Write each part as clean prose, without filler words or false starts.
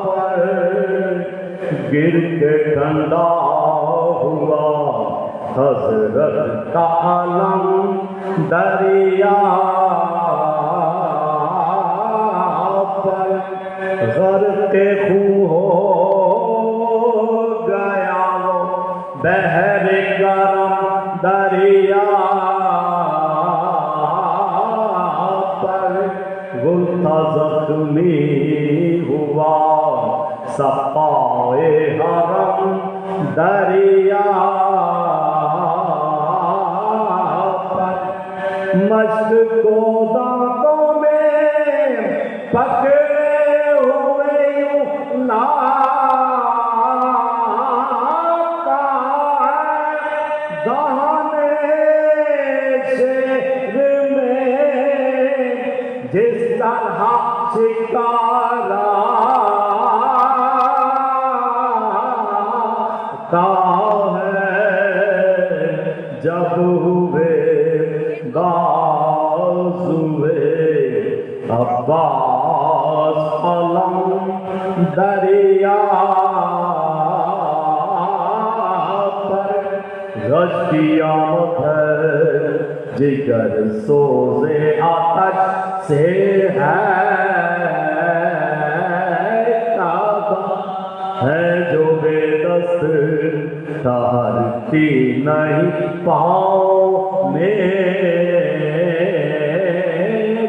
پر گر کے ٹھنڈا ہوا حضرت کا علم دریا پر غرق خون ہو گیا وہ بحر گرم دریا پر غلطہ زخمی ہوا سقائے حرم دریا پر مشق کو دانتوں میں پکڑے ہوئے یوں لاتا ہے دہانے شیر میں جس طرح شکارا ہے جب ہوئے غازوئے عباس علم دریا پر غش کی آمد ہے جگر سوزے آتش سے ہے جو بے دست ٹھہرتی نہیں پاؤں میں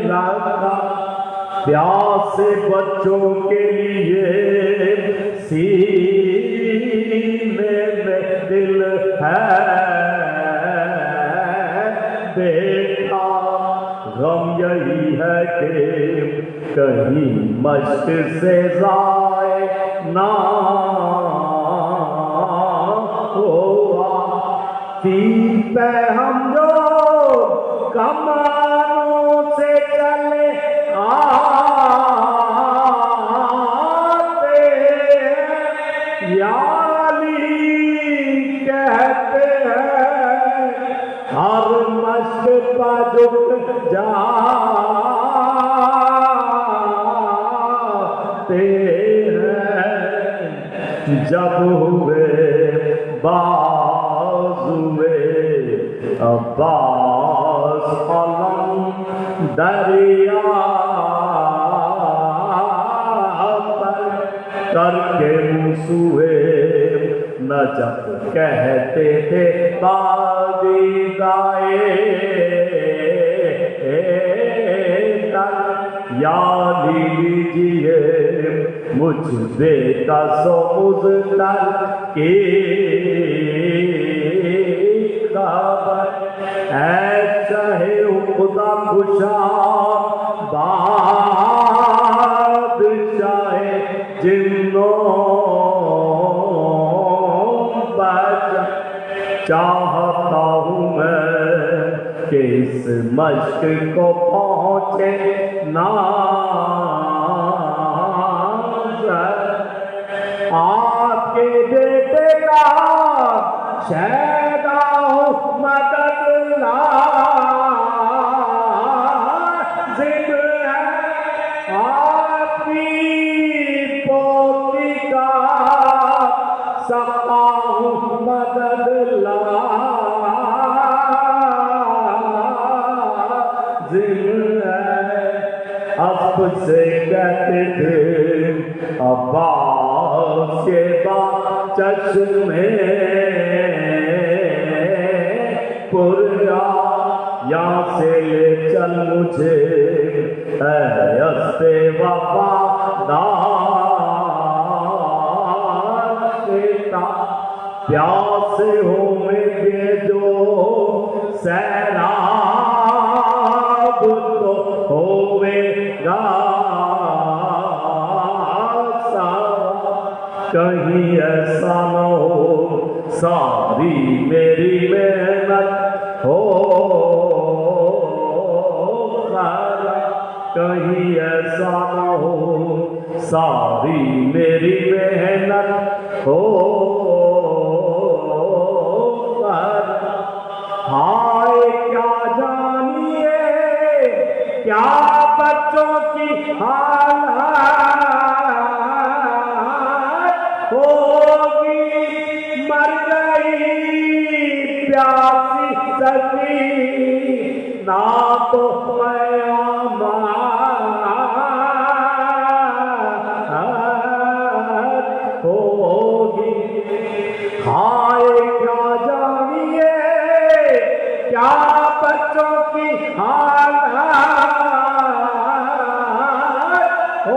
لگا پیاسے بچوں کے لیے سینے میں دل ہے بیٹا غم یہی ہے کہ کہیں مشق سے ضائع نہ ہوا تیر پہ ہم جو کمانوں سے چلے آتے یا علی کہتے ہیں ہر مشق پہ جھک جاتے جب ہوئے بازوئے عباس علم دریا پر کر کے منصوئے نجف کہتے تھے باویدائے یا لیجیے مجھ بیٹا سو مزدر کی خبر اے شاہ خدا کشا بادشاہ جنوں بچ چاہتا ہوں میں کہ اس مشق کو پہنچے نا آپ کے بیٹے کا شہدا مدد لازم ہے آپ کی پوتی کا سقا مدد لازم ہے اب سے کہتے تھے عباس کے بعد چشمے پورا یہاں سے لے چل مجھے اے استے وفادار بیٹا پیاسے ہوں گے جو سیلاب تو ہوئے گا کہیں ایسا نہ ہو ساری میری محنت ہو کہیں ایسا نہ ہو ساری میری محنت ہو ہائے کیا جانیے کیا بچوں کی حالت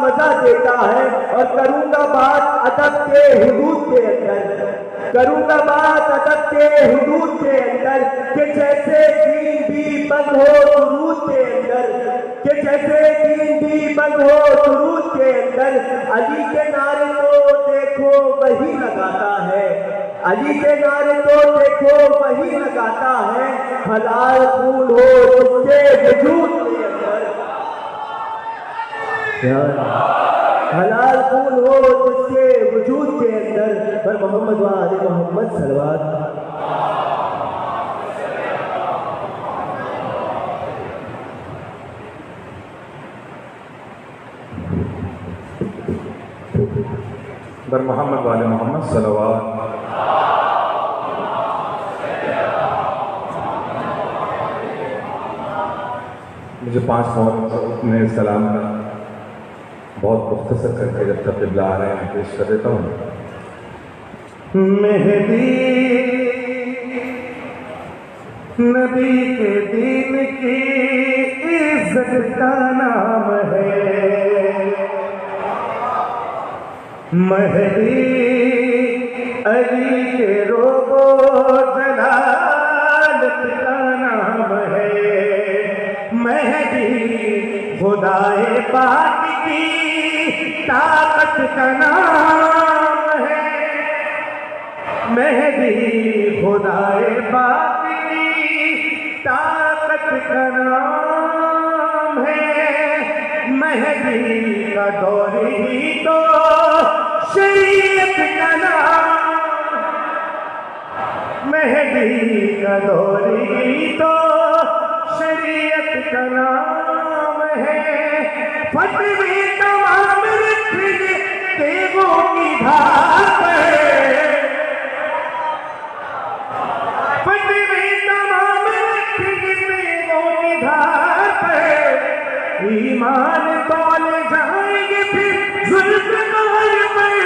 مزہ دیتا ہے. اور کروں گا بات ادب کے حدود کے اندر, کروں گا بات ادب کے حدود کے اندر, کہ جیسے دین بھی بند ہو درود کے اندر, کہ جیسے دین بھی بند ہو درود کے اندر. علی کے نعرے تو دیکھو وہی لگاتا ہے, علی کے نعرے تو دیکھو وہی لگاتا ہے. حلال خون ہو اس کے وجود کے اندر, حلال خون ہو جس کے وجود کے اندر. پر محمد و آل محمد صلوات. بر محمد و آل محمد صلوات. مجھے 5 موت میں سلام کا بہت مختصر کر کے جب تک قبلہ آ رہے ہیں پیش کر دیتا ہوں. مہدی نبی کے دین کی عزت کا نام ہے, مہدی علی کے روب و جلالت کا نام ہے, مہدی خدائے پاک کی طاقت کا نام ہے, مہدی خدائے پاک کی طاقت کا نام ہے. مہدی کا دور ہی تو شریعت کا نام, مہدی کا دور ہی تو شریعت کا نام ہے. فتوی تمام رکھے تیغوں کی دھاک ہے, فتوی تمام رکھے تیغوں کی دھاک ہے. ایمان تول جائیں گے پھر ذوالفقار میں,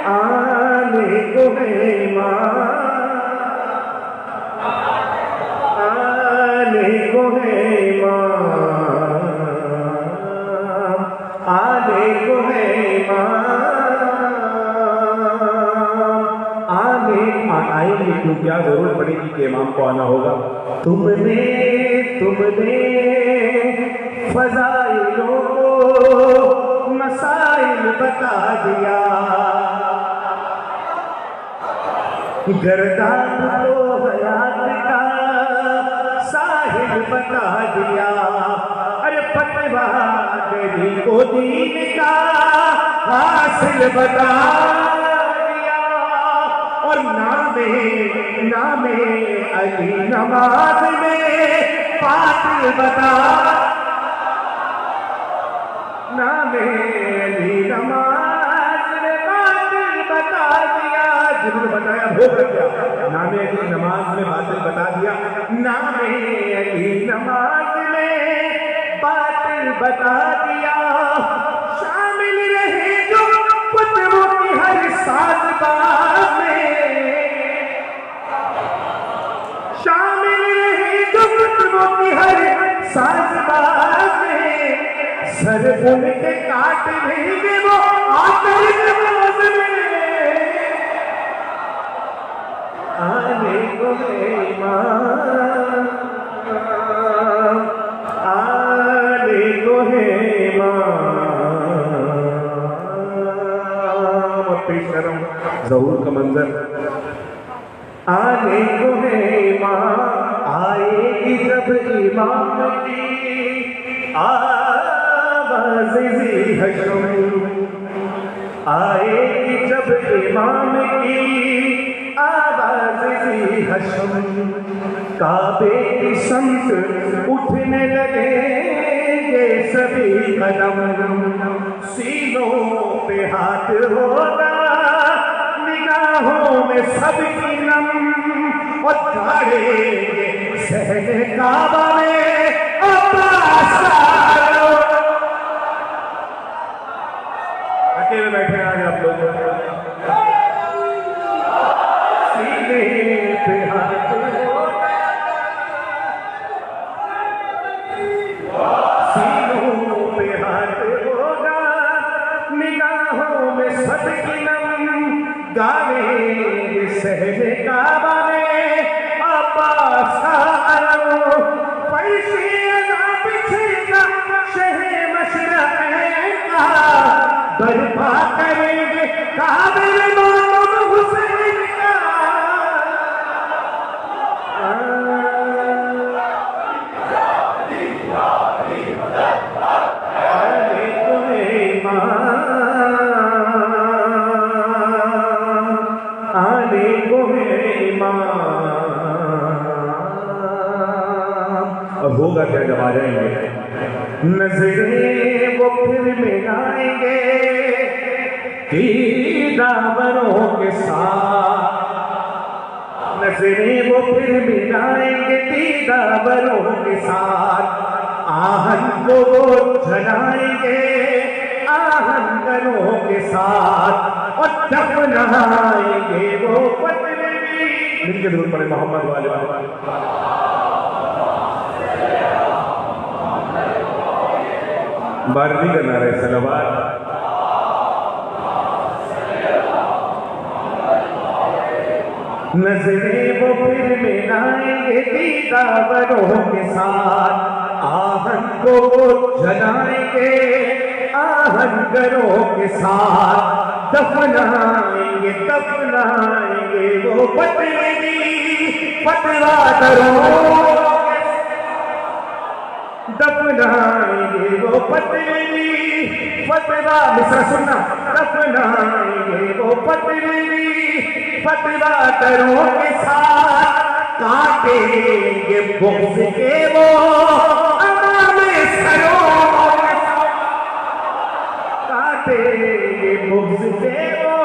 آنے کو ہے ایمان, آنے کو ہے ایمان, آنے کو ہے ایمان, آئیں گے کیوں کیا ضرورت پڑے گی کہ امام کو آنا ہوگا. تم نے فضائلوں کو مسائل بتا دیا, گردان کو حیات کا ساحل بتا دیا. ارے فتویٰ دلی کو دین کا حاصل بتا دیا, اور نام علی نماز میں پاٹل بتا, نام علی نماز میں پاٹل بتا دیا. جنہوں نے بتایا وہ کر دیا, نام علی نماز میں باطل بتا دیا, نام علی نماز میں باطل بتا دیا. شامل رہے جو فتووں کی ہر ساز باز میں, شامل رہے جو فتووں کی ہر ساز باز میں, سر ان کے کاٹ نہیں گے وہ آخر نماز میں. آنے کو ہے ایمان, آنے کو ہے ایمان. اپنی شرم ظہور کا منظر. آنے کو ہے ایمان, آئے گی جب امام کی آواز ذی حشم, آئے گی جب امام کی آواز ذی حشم. کعبے کی سمت اٹھنے لگیں گے سبھی قدم, سینوں پہ ہاتھ ہوگا نگاہوں میں سب کی نم, اور کھڑے صحن کعبہ میں عباس آلو. اکیلے بیٹھے ہیں آج آپ لوگ, سینے پہ ہاتھ ہوگا, سینوں پہ صد کی نم گاوے سہل کعبہ میں عباس علم فرشی ادا پچھے گا شہ مشرق کا برپا کریں گے کعبے امام حسین کا اب ہوگا کیا جب آ جائیں گے؟ نظریں وہ پھر ملائیں گے دیداروں کے ساتھ، نظریں وہ پھر ملائیں گے دیداروں کے ساتھ، آہن کو وہ جلائیں گے آہنگروں کے ساتھ، اور دفنائیں گے وہ پتلی مل کے درود پڑھیں محمد والے بارہویں کا نعرہ صلوات۔ نظریں وہ پھر ملائیں گے دیداروں کے ساتھ، آہن کو وہ جلائیں گے آہنگروں کے ساتھ، دفنائیں گے وہ پتلی پتلا دروں، دفنائیں گے وہ پتلی پتلا، مصرع سننا، دفنائیں گے وہ پتلی پتلا دروں کے ساتھ، کاٹیں گے بغض کے وہ امام سروں کے ساتھ، کاٹیں گے بغض کے وہ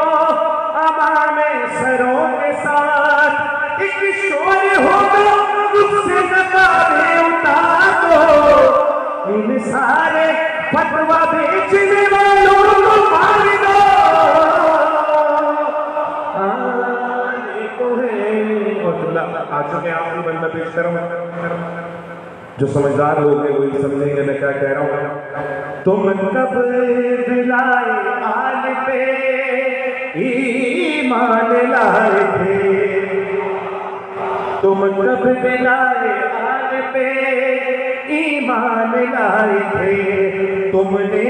امام سروں کے ساتھ، ایک شور ہوگا اس سے نقابیں اتار دو، ان سارے فتویٰ بیچنے والوں کو مار دو، آ چکے آپ کی بندہ پیش کروں، جو سمجھدار لوگ ہیں وہی سمجھیں گے میں کیا کہہ رہا ہوں۔ تم کب دلائے آل پہ ایمان لائے تھے، تم کب دلائے آل پہ ایمان لائے تھے، تم نے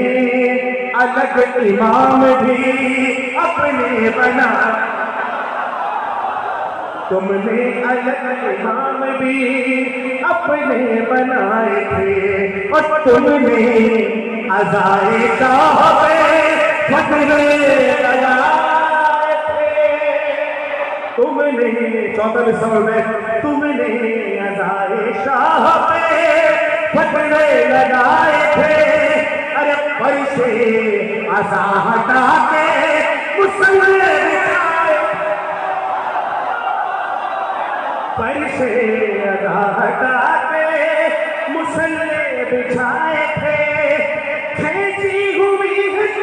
الگ امام بھی اپنے بنا، تم نے الگ امام بھی اپنے بنائے تھے، اور تم نے عزائے شاہ پہ فتوے لگائے تھے، تم نے چوتھا سوال میں تم نے عزائے شاہ پہ فتوے لگائے تھے، ارے فرش عزا ہٹا کے مسلح بچھائے، فرش عزا ہٹا کے مسلح بچھائے تھے، کھینچی ہوئی ہند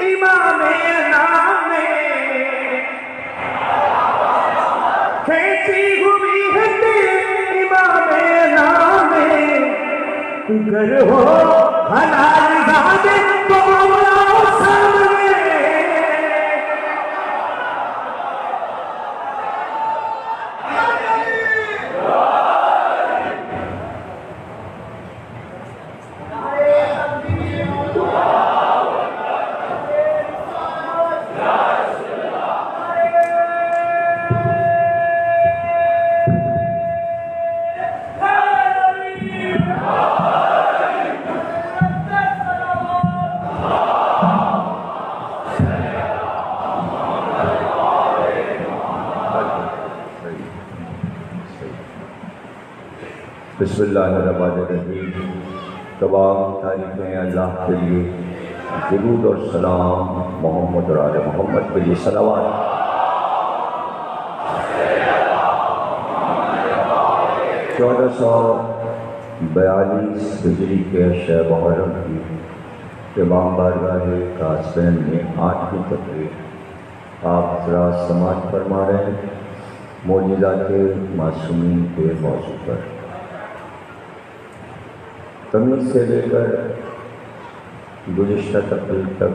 امام انام نے، کھینچی ہوئی ہند امام انام نے، گر ہو حلال زادے تو مولا سامنے، بسم اللہ الرحمن الرحیم۔ تمام تعریفیں اللہ کے لیے، درود اور سلام محمد اور آل محمد کے لیے صلوات۔ 1442 ہجری کے شہ محرم کی امام بارگاہ قاسمین میں 8ویں تقریر آپ حضرات سماعت فرما رہے ہیں معجزات معصومین کے موضوع پر۔ تمیز سے لے کر گزشتہ تقریر تک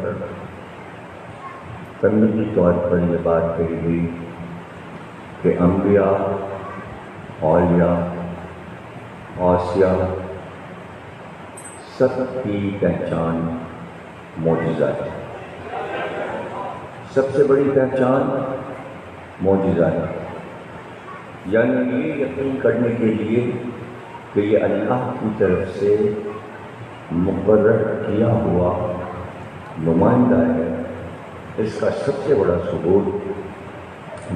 تمہیدی طور پر یہ بات کہی گئی کہ انبیاء، اولیاء، اوصیاء سب کی پہچان معجزہ ہے۔ سب سے بڑی پہچان معجزہ ہے، یعنی یہ یقین کرنے کے لیے کہ یہ اللہ کی طرف سے مقرر کیا ہوا نمائندہ ہے۔ اس کا سب سے بڑا ثبوت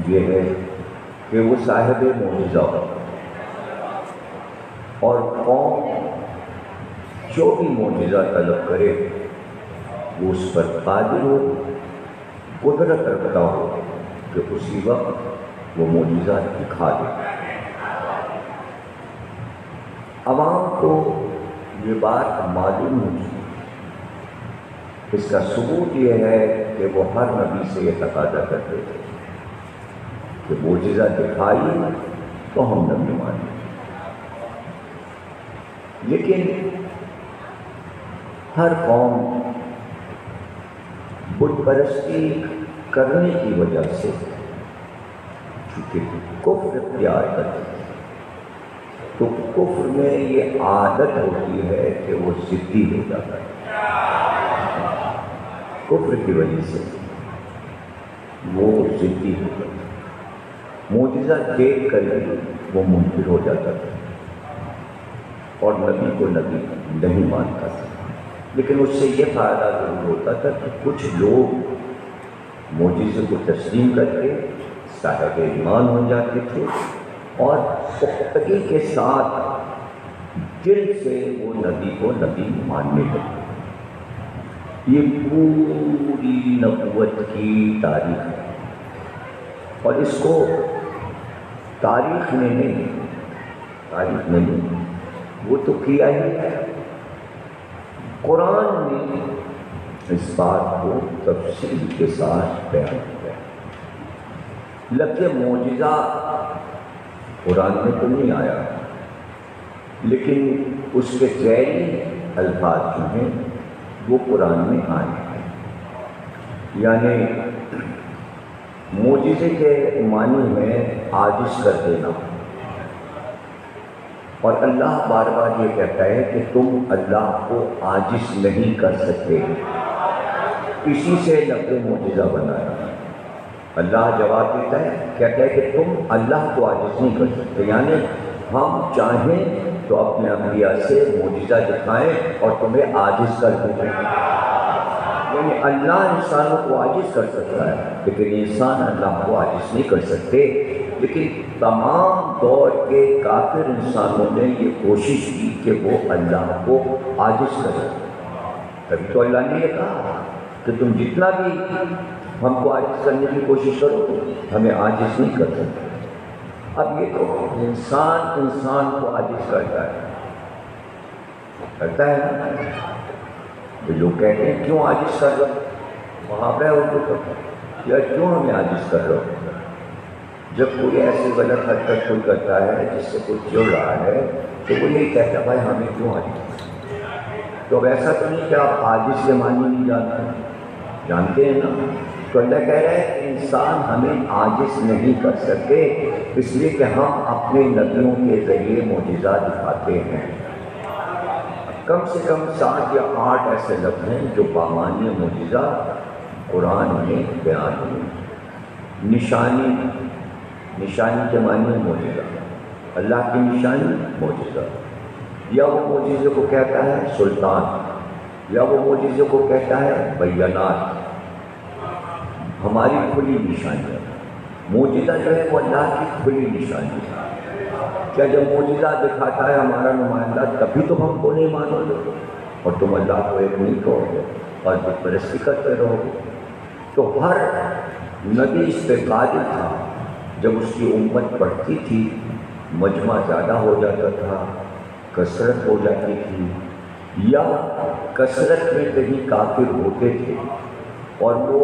یہ ہے کہ وہ صاحب معجزہ ہو، اور قوم جو بھی معجزہ طلب کرے وہ اس پر قادر ہو، قدرت رکھتا ہو کہ اسی وقت وہ معجزہ دکھا دے۔ عوام کو یہ بات معلوم ہوتی ہے۔ اس کا ثبوت یہ ہے کہ وہ ہر نبی سے یہ تقاضا کرتے تھے کہ معجزہ دکھائی تو ہم نبی مانیں۔ لیکن ہر قوم بت پرستی کرنے کی وجہ سے چونکہ کفر اختیار کرتی ہے، تو کفر میں یہ عادت ہوتی ہے کہ وہ ضدی ہو جاتا ہے۔ کفر کی وجہ سے وہ ضدی ہو جاتا ہے، معجزہ دیکھ کر ہی وہ منکر ہو جاتا تھا اور نبی کو نبی نہیں مانتا تھا۔ لیکن اس سے یہ فائدہ ضرور ہوتا تھا کہ کچھ لوگ معجزے کو تسلیم کر کے صاحب ایمان ہو جاتے تھے اور پختگی کے ساتھ دل سے وہ نبی کو نبی ماننے لگے۔ یہ پوری نبوت کی تاریخ ہے، اور اس کو تاریخ نے نہیں وہ تو کیا ہی ہے۔ قرآن نے اس بات کو تفصیل کے ساتھ بیان کیا۔ لفظ معجزہ قرآن میں تو نہیں آیا، لیکن اس کے ذیلی الفاظ جو ہیں وہ قرآن میں آئے ہیں۔ یعنی معجزے کے معنی میں عاجز کر دینا، اور اللہ بار بار یہ کہتا ہے کہ تم اللہ کو عاجز نہیں کر سکتے، اسی سے لفظ معجزہ بنایا۔ اللہ جواب دیتا ہے، کہتا ہے کہ تم اللہ کو عاجز نہیں کر سکتے، یعنی ہم چاہیں تو اپنے انبیاء سے معجزہ دکھائیں اور تمہیں عاجز کر دیں۔ یعنی اللہ انسانوں کو عاجز کر سکتا ہے، لیکن انسان اللہ کو عاجز نہیں کر سکتے۔ لیکن تمام دور کے کافر انسانوں نے یہ کوشش کی کہ وہ اللہ کو عاجز کریں۔ تبھی تو اللہ نے یہ کہا کہ تم جتنا بھی ہم کو عاجز کرنے کی کوشش کرو ہمیں عاجز نہیں کر سکتے۔ اب یہ تو انسان کو عاجز کرتا ہے نا۔ تو لوگ کہتے ہیں کیوں عاجز کر رہے ہو، وہاں پہ اردو کرتا ہے یا کیوں ہمیں عاجز کر رہے ہو۔ جب کوئی ایسی غلط حرکت کوئی کرتا ہے جس سے کوئی چل رہا ہے تو وہ یہی کہتا ہے بھائی ہمیں کیوں عاجز۔ تو اب ایسا تو نہیں کہ آپ عاجز کے معنی نہیں جانتے ہیں نا۔ تو اللہ کہہ رہا ہے کہ انسان ہمیں عاجز نہیں کر سکتے، اس لیے کہ ہم اپنے نبیوں کے ذریعے معجزہ دکھاتے ہیں۔ کم سے کم 7 یا 8 ایسے لفظ ہیں جو بامانی معجزہ قرآن میں بیان ہوئے۔ نشانی کے معنی معجزہ، اللہ کی نشانی معجزہ، یا وہ معجزے کو کہتا ہے سلطان، یا وہ معجزے کو کہتا ہے بیانات، ہماری کھلی نشانی ہے۔ معجزہ جو ہے وہ اللہ کی کھلی نشانی ہے۔ کیا جب معجزہ دکھاتا ہے ہمارا نمائندہ تبھی تو ہم کو نہیں مانو گے اور تم اللہ کو ایک نہیں کہو گے اور بت پرستی کرتے رہو گے؟ تو ہر نبی اس پہ قادر تھا۔ جب اس کی امت بڑھتی تھی، مجمع زیادہ ہو جاتا تھا، کثرت ہو جاتی تھی، یا کثرت میں کہیں کافر ہوتے تھے اور وہ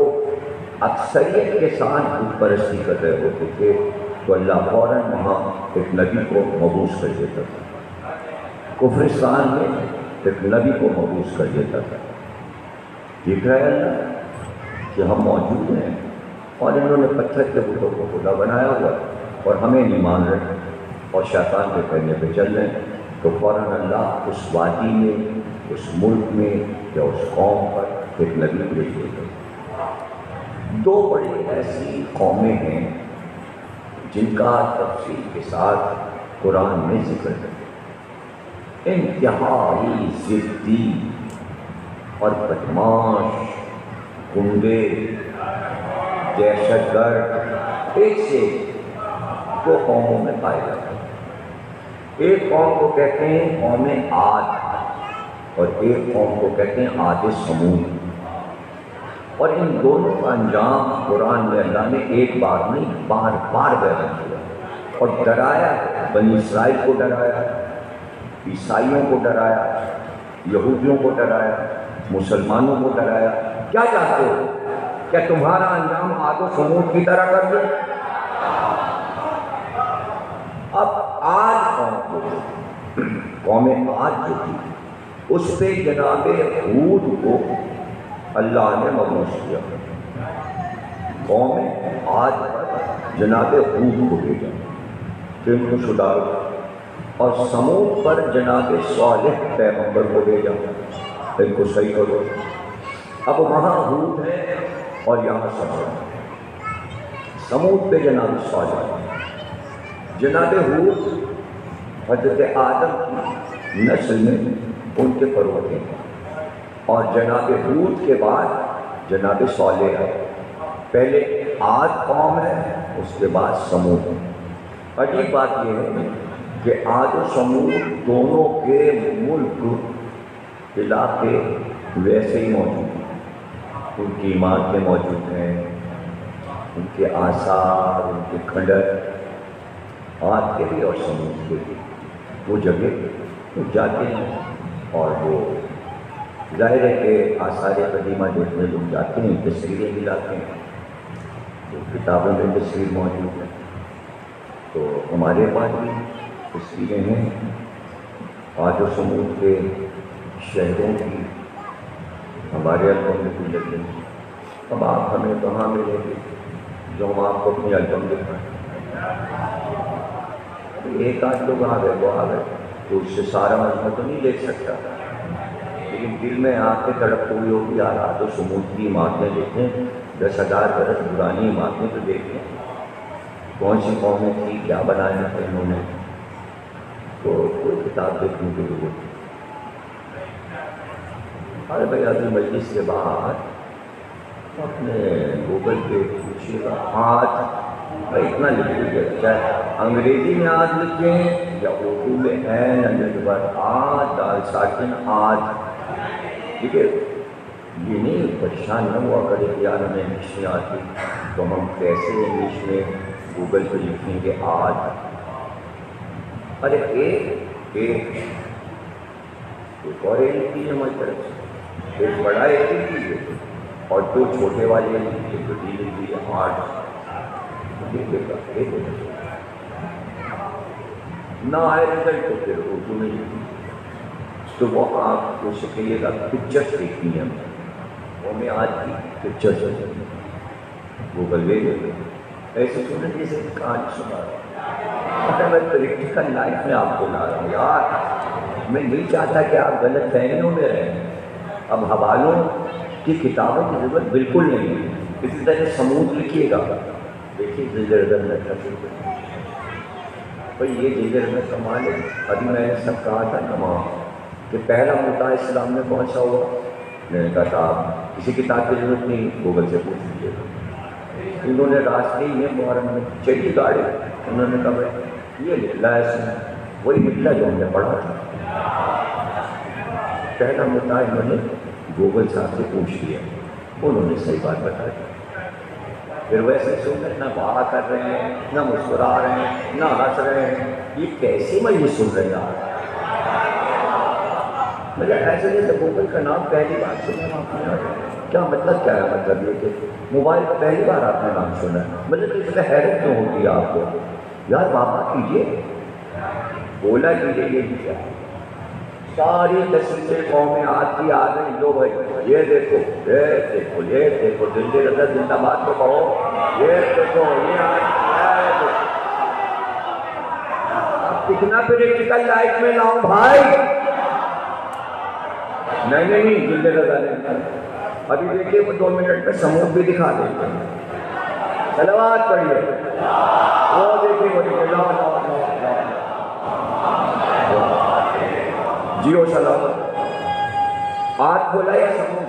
اکثریت کے ساتھ بت پرستی کر رہے ہوتے تھے، تو اللہ فوراً وہاں ایک نبی کو مبعوث کر دیتا تھا۔ کفرستان میں ایک نبی کو مبعوث کر دیتا تھا۔ دیکھ رہے اللہ کہ ہم موجود ہیں اور انہوں نے پتھر کے بتوں کو خدا بنایا ہوا ہے اور ہمیں نہیں مان رہے اور شیطان کے کہنے پہ چل رہے ہیں، تو فوراً اللہ اس وادی میں، اس ملک میں یا اس قوم پر ایک نبی بھیج دیتے ہیں۔ دو بڑی ایسی قومیں ہیں جن کا تفصیل کے ساتھ قرآن میں ذکر ہے، انتہائی ضدی اور بدماش، گنڈے، دہشت گرد، ایک سے دو قوموں میں پائے جاتے ہیں۔ ایک قوم کو کہتے ہیں قوم عاد اور ایک قوم کو کہتے ہیں عاد سمود، اور ان دونوں کا انجام قرآن میں اللہ نے ایک بار نہیں بار بار بیان کیا اور ڈرایا، بنی اسرائیل کو ڈرایا، عیسائیوں کو ڈرایا، یہودیوں کو ڈرایا، مسلمانوں کو ڈرایا۔ کیا چاہتے ہو؟ کیا تمہارا انجام عاد و سمود کی طرح کر دیں؟ اب آج قوم عاد جو تھی اس پہ جناب ہود کو اللہ نے مبعوث کیا، قوم عاد پر جناب ہود کو بھیجا کہ ان کو چھڑاؤ، اور سمود پر جناب صالح پیغمبر کو بھیجا ان کو صحیح کرو۔ اب وہاں ہود ہے اور یہاں سمود پہ جناب صالح، جناب ہود حضرت آدم کی نسل میں ان کے پروتے ہیں، اور جناب ہود کے بعد جناب صالح ہے۔ پہلے عاد قوم ہے، اس کے بعد سمود۔ عجیب بات یہ ہے کہ عاد و سمود دونوں کے ملک علاقے ویسے ہی موجود ہیں، ان کی عمارتیں موجود ہیں، ان کے آثار، ان کے کھنڈر، عاد کے بھی اور سمود کے بھی۔ وہ جگہ وہ جاتے ہیں اور وہ ظاہر ہے کہ آثار قدیمہ دیکھنے لوگ جاتے ہیں، تصویریں بھی لاتے ہیں، تو کتابوں میں تصویر موجود ہے، تو ہمارے پاس بھی تصویریں ہیں عاد و سمود کے شہروں کی، ہمارے البم میں بھی لگیں گی۔ اب آپ ہمیں کہاں ملیں گے جو ہم آپ کو اپنی البم دکھائیں؟ ایک آدھ لوگ آ گئے وہ آ گئے، تو اس سے سارا مجموعہ تو نہیں دیکھ سکتا، لیکن دل میں آ کے تڑپ ہوئی ہوگی یار عاد و سمود کی عمارتیں دیکھیں، 10,000 برس پرانی عمارتیں تو دیکھیں، کون سی قومیں تھی، کیا بنایا تھا انہوں نے، تو کوئی کتاب دیکھنے کی ضرورت ہے۔ ارے بھائی ابھی مجلس کے بعد اپنے گوگل پہ پوچھیے گا عاد، بھائی اتنا لکھ لیجیے، چاہے انگریزی میں عاد لکھیں یا اردو میں عین النجبر عاد دال ساکن عاد، ٹھیک ہے؟ یہ نہیں پریشان نہ ہوا کرے کہ یار ہمیں انگلش نہیں آتی تو ہم کیسے انگلش میں گوگل پہ لکھیں گے عاد۔ ارے ایک اور ایک ہماری طرف سے ایک بڑا ایک ہی اور دو چھوٹے والے جو ڈیل کی آرٹ نہ آئے رزلٹ تو پھر اردو میں لکھی، تو وہ آپ کو کہیے گا پکچرس دیکھنی ہے، وہ میں آج کی پکچرس گوگل لے لے ایسے سنیں جیسے کہانی سنا رہا ہوں، میں پریکٹیکل لائف میں آپ کو لا رہا ہوں یار، میں نہیں چاہتا کہ آپ غلط فہمیوں میں رہیں۔ اب حوالوں کی کتابوں کی ضرورت بالکل نہیں ہے، اسی طرح سمود لکھیے گا، دیکھیے زلزلہ میں بھائی یہ زلزلہ کمال ہے۔ ابھی میں نے سب کہا تھا نا وہاں کہ پہلا مدعا اسلام میں کون سا ہوا، میں نے کہا تھا آپ کسی کتاب کی ضرورت نہیں، گوگل سے پوچھ لیجیے گا۔ انہوں نے راستے ہی میں محرم میں چلی گاڑی، انہوں نے کہا بھائی یہ لکھلا ہے اس میں، وہی لکھلا جو ہم نے پڑھا تھا۔ پہلا مدعا انہوں نے گوگل صاحب سے پوچھ لیا، انہوں نے صحیح بات بتا دی۔ پھر ویسے سن نہ بہا کر رہے ہیں، نہ مسکرا رہے ہیں، نہ ہنس رہے ہیں، یہ کیسی مجلس سن رہے ہیں آپ؟ مجھے ایسے جیسے گوگل کا نام پہلی بار سنا، کیا مطلب کیا ہے؟ مطلب یہ کہ موبائل کا پہلی بار آپ نے نام سنا ہے، مطلب اس میں حیرت کیوں ہوتی ہے آپ کو؟ یار بابا کیجیے، بولا کیجیے، یہ کیا ساری تصویریں قوم عاد کی آ گئی. لو بھائی یہ دیکھو یہ دیکھو یہ دیکھو زندہ رضا زندہ باد تو کہو. یہ دیکھو یہ آج کتنا پریکٹیکل لائف میں لاؤں بھائی. نہیں زندہ رضا نہیں. ابھی دیکھیے وہ 2 منٹ میں سمود بھی دکھا دیں گے. صلوات پڑھیے. وہ دیکھیے وہ دیکھیے لاؤ جیو سلامت. آج کھولا یا سمود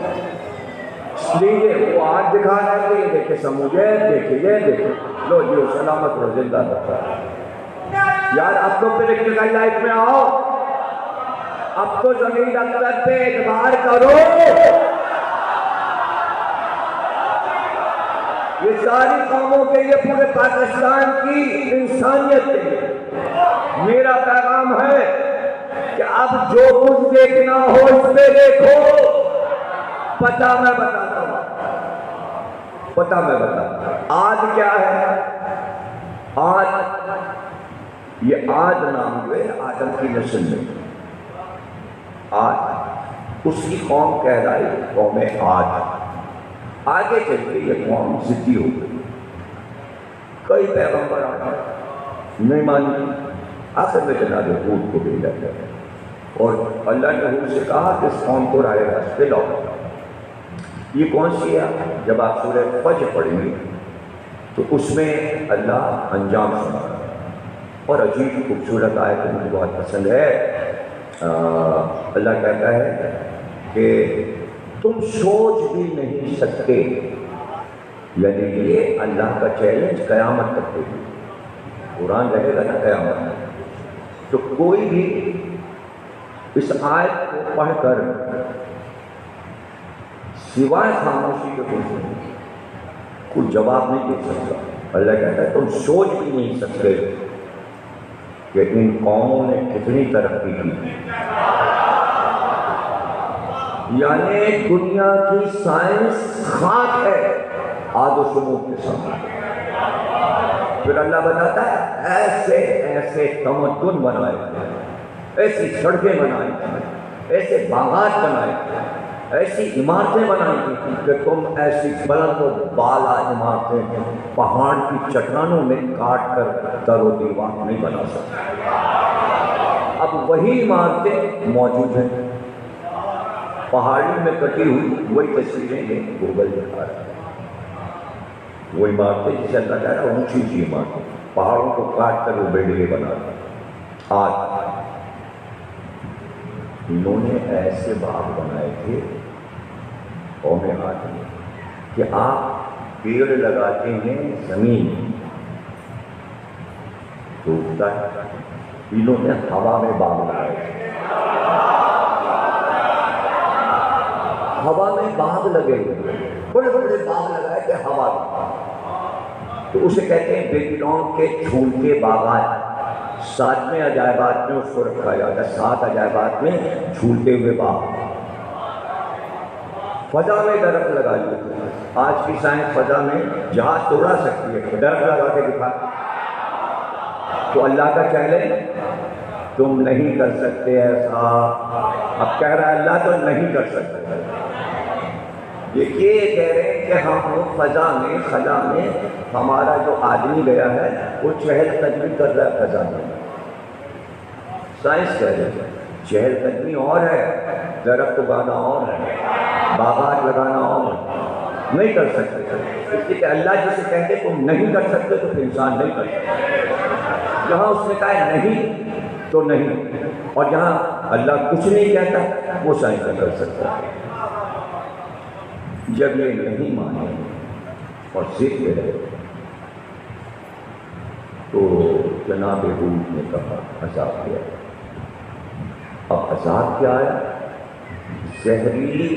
لیجیے. وہ آج دکھا رہا ہے تو یہ دیکھے سمود. یہ دیکھے لو جیو سلامت رہو زندہ رہتا ہے. یار اب تو پریکٹیکل لائف میں آؤ. اب تو زمین اکثر پہ اعتبار کرو. یہ ساری قوموں کے لیے پورے پاکستان کی انسانیت کے لیے میرا پیغام ہے کہ اب جو کچھ دیکھنا ہو اس پہ دیکھو. پتہ میں بتاتا ہوں. آج کیا ہے؟ آج یہ آج نام ہوئے آدم کی نسل میں. آج اس کی قوم کہلائی قوم آج. آگے چل کے یہ قوم ضدی ہو گئی. کئی پیغمبر آئے نہیں مانی. آخر میں جناب ہود کو بھیجا گیا اور اللہ نے ہود سے کہا کہ اس قوم کو راہ راست پہ لاؤ. یہ کون سی ہے؟ جب آپ سورہ فجر پڑھیں گے تو اس میں اللہ انجام سنا اور عجیب خوبصورت آیت مجھے بہت پسند ہے. اللہ کہتا ہے کہ تم سوچ بھی نہیں سکتے. یعنی یہ اللہ کا چیلنج قیامت تک ہوگی. قرآن رہے گا نا قیامت. تو کوئی بھی اس آیت کو پڑھ کر سوائے خاموشی کے کوئی جواب نہیں دے سکتا. اللہ کہتا ہے تم سوچ بھی نہیں سکتے کہ ان قوموں نے کتنی ترقی کی. یعنی دنیا کی سائنس خاک ہے آد و شمود کے سامنے. پھر اللہ بتاتا ہے ایسے تمدن بنائے تھے, ایسی سڑکیں بنائی تھیں, ایسے باغات بنائے تھے, ایسی عمارتیں بنائی تھیں کہ تم ایسی بلند و بالا عمارتیں پہاڑ کی چٹانوں میں کاٹ کر در و دیوار نہیں بنا سکتے. اب وہی عمارتیں موجود ہیں پہاڑی میں کٹی ہوئی. وہی تصویریں یہ گوگل دکھا رہا ہے. وہ عمارتیں جسے اللہ کہہ رہا ہے اونچی اونچی عمارتیں پہاڑوں کو کاٹ کر وہ بلڈنگیں بنا رہے ہیں. آج انہوں نے ایسے باغ بنائے تھے قوم عاد میں کہ آپ پیڑ لگاتے ہیں زمین تو اگتا ہے. انہوں نے ہوا میں باغ لگائے تھے. ہوا میں باغ لگے ہوئے بڑے بڑے باغ لگائے تھے ہوا میں. تو اسے کہتے ہیں بیبیلون کے جھولتے باغات. 7ویں عجائبات میں اس کو رکھا جاتا ہے. 7 عجائبات میں جھولتے ہوئے باغ. فضا میں درخت لگا لیتے. آج کی سائنس فضا میں جہاز توڑا سکتی ہے, درخت لگا کے دکھا. تو اللہ کا چیلنج تم نہیں کر سکتے ایسا. اب کہہ رہا ہے اللہ تو نہیں کر سکتے. یہ کہہ رہے ہیں کہ ہم فضا میں خلا میں ہمارا جو آدمی گیا ہے وہ چہل قدمی کر رہا ہے فضا میں. سائنس کہہ رہے ہیں چہل قدمی اور ہے, درخت اگانا اور ہے, باغات لگانا اور ہے. نہیں کر سکتے. اس لیے کہ اللہ جسے کہتے تم نہیں کر سکتے تو پھر انسان نہیں کر سکتے. جہاں اس نے کہا ہے نہیں تو نہیں, اور جہاں اللہ کچھ نہیں کہتا وہ سائنس کر سکتا ہے. جب یہ نہیں مانے اور ضد پہ رہے تو جناب ہود نے کہا عذاب کیا. اب عذاب کیا آیا؟ زہریلی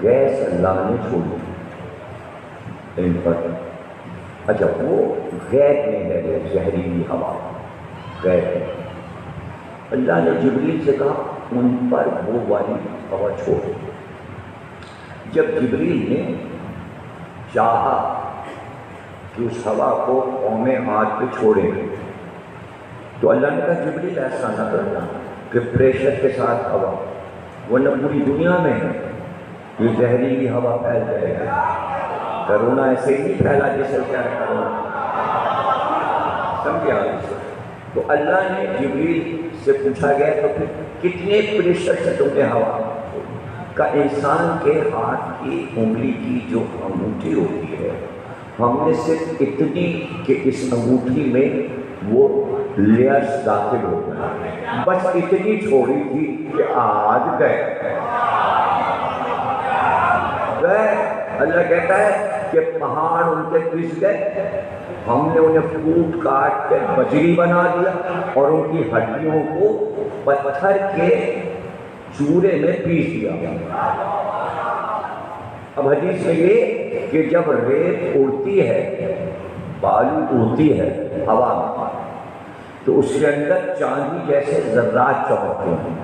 گیس اللہ نے چھوڑی ان پر. اچھا وہ غیب میں ہے وہ زہریلی ہوا غیب میں. اللہ نے جبریل سے کہا ان پر وہ والی ہوا چھوڑ. جب جبریل نے چاہا کہ اس ہوا کو قوم عاد پہ چھوڑیں تو اللہ نے کہا جبریل ایسا نہ کرنا, کہ پریشر کے ساتھ ہوا، ورنہ پوری دنیا میں یہ زہریلی ہوا پھیل جائے گی۔ کرونا ایسے ہی پھیلا جیسے کیا ہے کرونا، سمجھے آپ؟ تو اللہ نے جبریل سے پوچھا گیا تو پھر کتنے پریشر سے تم نے ہوا کا؟ انسان کے ہاتھ کی انگلی کی جو انگوٹھی ہوتی ہے، ہم نے صرف اتنی کہ اس انگوٹھی میں وہ لیئرز داخل ہو گئے، بس اتنی چھوڑی تھی کہ آج گئے۔ اللہ کہتا ہے کہ پہاڑ ان کے پس گئے، ہم نے انہیں پھوٹ کاٹ کے بجری بنا دیا اور ان کی ہڈیوں کو پتھر کے چورے میں پیس دیا۔ اب حدیث میں یہ کہ جب ریت اڑتی ہے، بالو اڑتی ہے ہوا میں، تو اس کے اندر چاندی جیسے ذرات چمکتے ہیں،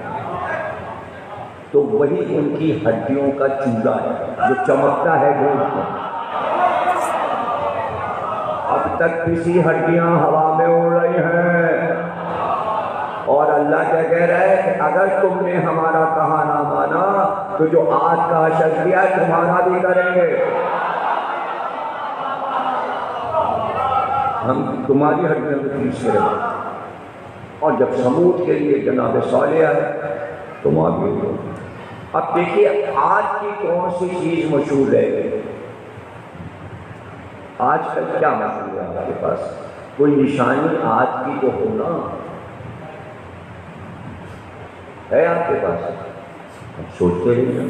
تو وہی ان کی ہڈیوں کا چورا ہے جو چمکتا ہے گولڈ میں۔ اب تک کسی ہڈیاں ہوا میں اڑ رہی ہیں، اور اللہ کیا کہہ رہا ہے کہ اگر تم نے ہمارا کہا نہ مانا تو جو آج کا حشر کیا تمہارا بھی کریں گے، ہم تمہاری ہڈیوں کو پیچھے رہیں گے۔ اور جب سمود کے لیے جناب صالح آئے تو وہاں بھی ہو۔ اب دیکھیے آج کی کون سی چیز مشہور رہ گئی؟ آج کل کیا مشہور ہے آپ کے پاس؟ کوئی نشانی آج کی تو ہونا ہے آپ کے پاس؟ اب سوچتے رہیے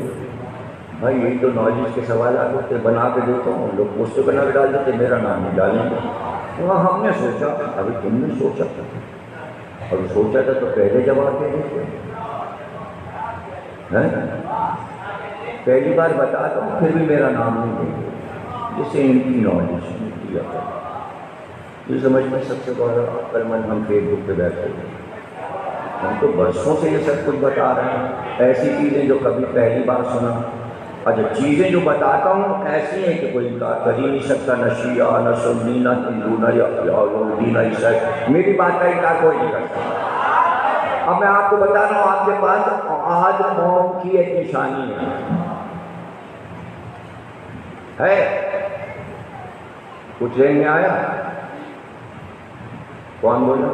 بھائی، یہی تو نالج کے سوالات ہوتے، بنا کے دیتا ہوں، لوگ پوسٹر بنا کے ڈال دیتے، میرا نام نہیں ڈالیں گے۔ وہاں ہم نے سوچا، ابھی تم نے سوچا تھا، اور سوچا تھا تو پہلے جواب دے دیتے ہیں۔ پہلی بار بتاتا ہوں پھر بھی میرا نام نہیں دیں گے، جسے ان کی نالج دیا کریں۔ یہ سمجھتے سب سے بڑا عقل مند ہم فیس بک پہ بیٹھتے ہیں، ہم تو برسوں سے یہ سب کچھ بتا رہے ہیں، ایسی چیزیں جو کبھی پہلی بار سنا۔ اچھا، چیزیں جو بتاتا ہوں ایسی ہیں کہ کوئی انکار کر ہی نہیں سکتا، نہ شیعہ نہ سنی نہ ہندو نہ یہودی نہ عیسائی، میری بات کا انکار کوئی نہیں کرتا۔ اب میں آپ کو بتا رہا ہوں، آپ کے پاس آج قوم کی ایک نشانی ہے، کچھ ذہن میں آیا؟ کون بولا؟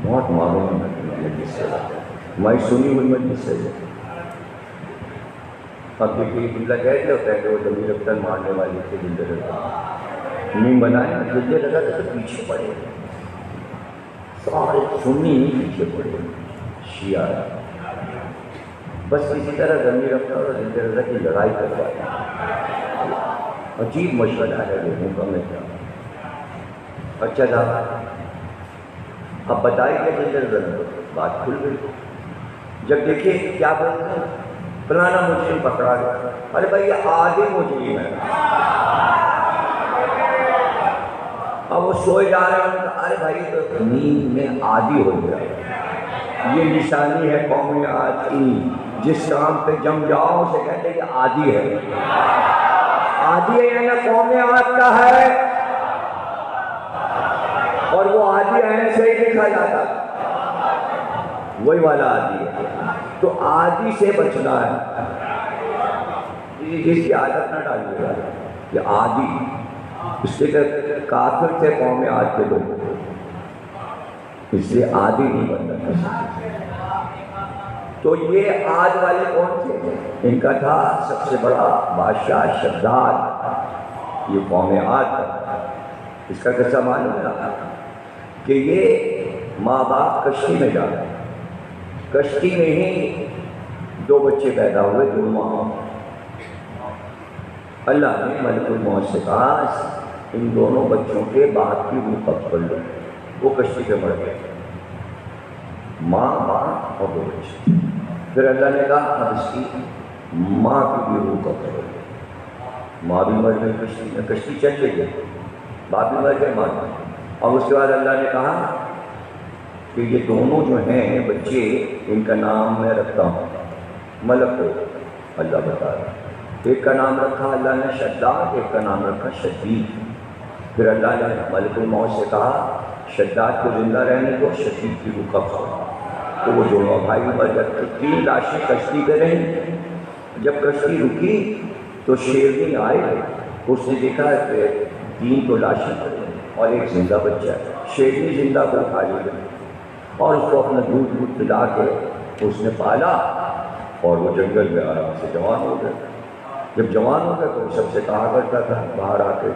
بہت معلوم ہے مجلس سے، میں سنی ہوئی مجلس سے۔ اب دیکھیے جملہ کہتے ہوتا ہے کہ وہ ضمیر اختر مارنے والے تھے، جلدے لگا نیم بنائے، جلدے لگا تو پیچھے پڑے، سارے سنی پیچھے پڑے، شیعہ بس اسی طرح ضمیر اختر اور جلدے لگا کی لڑائی کروائی۔ عجیب مشورہ ہے لوگوں کا، میں کیا اچھا تھا۔ اب بتائیے کہ جلدے لگا بات کھل گئی۔ جب دیکھیے کیا بولتے ہیں، فلانا مجرم پکڑا گیا، ارے بھائی یہ آدھے مجرم ہے، اب وہ سوئے جا رہے ہیں، ارے بھائی تو نیند میں عادی ہو گیا۔ یہ نشانی ہے قوم آج کی، جس کام پہ جم جاؤ اسے کہتے ہیں کہ عادی ہے، عادی ہے یعنی قوم آج کا ہے، اور وہ عادی عین سے ہی لکھا جاتا، وہی والا عادی ہے۔ تو عادی سے بچنا ہے، جس کی عادت نہ ڈالیے گا کہ عادی، اس لیے کہ کافر تھے قوم آج کے لوگ، اس لیے عادی نہیں بننا۔ تو یہ آج والے کون تھے؟ ان کا تھا سب سے بڑا بادشاہ شداد، یہ قوم آج کا۔ اس کا قصہ معلوم ہے کہ یہ ماں باپ کشتی میں جا رہے ہیں، کشتی میں ہی دو بچے پیدا ہوئے، دو ماں۔ اللہ نے ملک الموت سے کہا ان دونوں بچوں کے باپ کی روح قبض کر لو، وہ کشتی پہ مر گئے، ماں باپ اور دو بچے۔ پھر اللہ نے کہا اب اس کی ماں کی بھی روح قبض کر لو، ماں بھی مر گئی کشتی میں، کشتی چل گئی، باپ بھی مر گئے، ماں بھی۔ اور اس کے بعد اللہ نے کہا کہ یہ دونوں جو ہیں بچے، ان کا نام میں رکھتا ہوں، ملک کو اللہ بتا رہا ہے۔ ایک کا نام رکھا اللہ نے شداد، ایک کا نام رکھا شدید۔ پھر اللہ نے ملک الموت سے کہا شداد کو زندہ رہنے کو، شدید کی روح قبض ہو، تو وہ دونوں بھائی مر گئے۔ 3 لاشیں کشتی پہ رہیں۔ جب کشتی رکی تو شیرنی آئے، اس نے دیکھا کہ 3 تو لاشیں پڑی اور ایک زندہ بچہ ہے۔ شیرنی زندہ کو اٹھا لے گئی اور اس کو اپنا دودھ پلا کے اس نے پالا، اور وہ جنگل میں آرام سے جوان ہو گئے۔ جب جوان ہو گئے تو وہ سب سے کہا کرتا تھا باہر آ کے،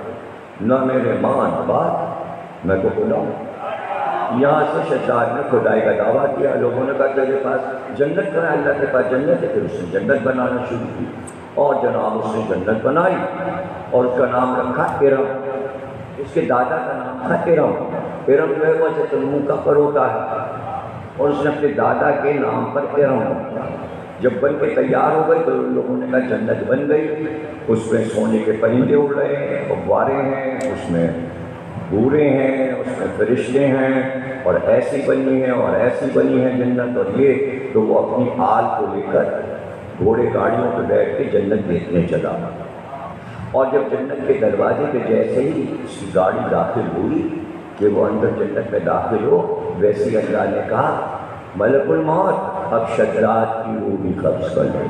نہ میرے ماں نہ باپ، میں تو خدا ہوں۔ یہاں سے شداد نے خدائی کا دعویٰ کیا۔ لوگوں نے کہا تیرے پاس جنت کا ہے، اللہ کے پاس جنت ہے، پھر اس نے جنت بنانا شروع کی، اور جناب اس نے جنت بنائی اور اس کا نام رکھا ارم۔ اس کے دادا کا نام تھا ارم۔ ارم جو ہے وہ تنمو کا پر ہوتا ہے، اور اس نے اپنے دادا کے نام پر ارم رکھا۔ جب بن کے تیار ہو گئی تو لوگوں نے کہا جنت بن گئی، اس میں سونے کے پرندے اڑ رہے ہیں، فوارے ہیں، اس میں بورے ہیں، اس میں فرشتے ہیں، اور ایسی بنی ہے اور ایسی بنی ہے جنت۔ اور یہ تو وہ اپنی آل کو لے کر گھوڑے گاڑیوں پہ بیٹھ کے جنت دیکھنے چلا، اور جب جنت کے دروازے پہ جیسے ہی اس کی گاڑی داخل ہوئی کہ وہ اندر جنت میں داخل ہو، ویسے ہی اللہ نے کہا ملک الموت اب شداد کی روح بھی قبض کر لے،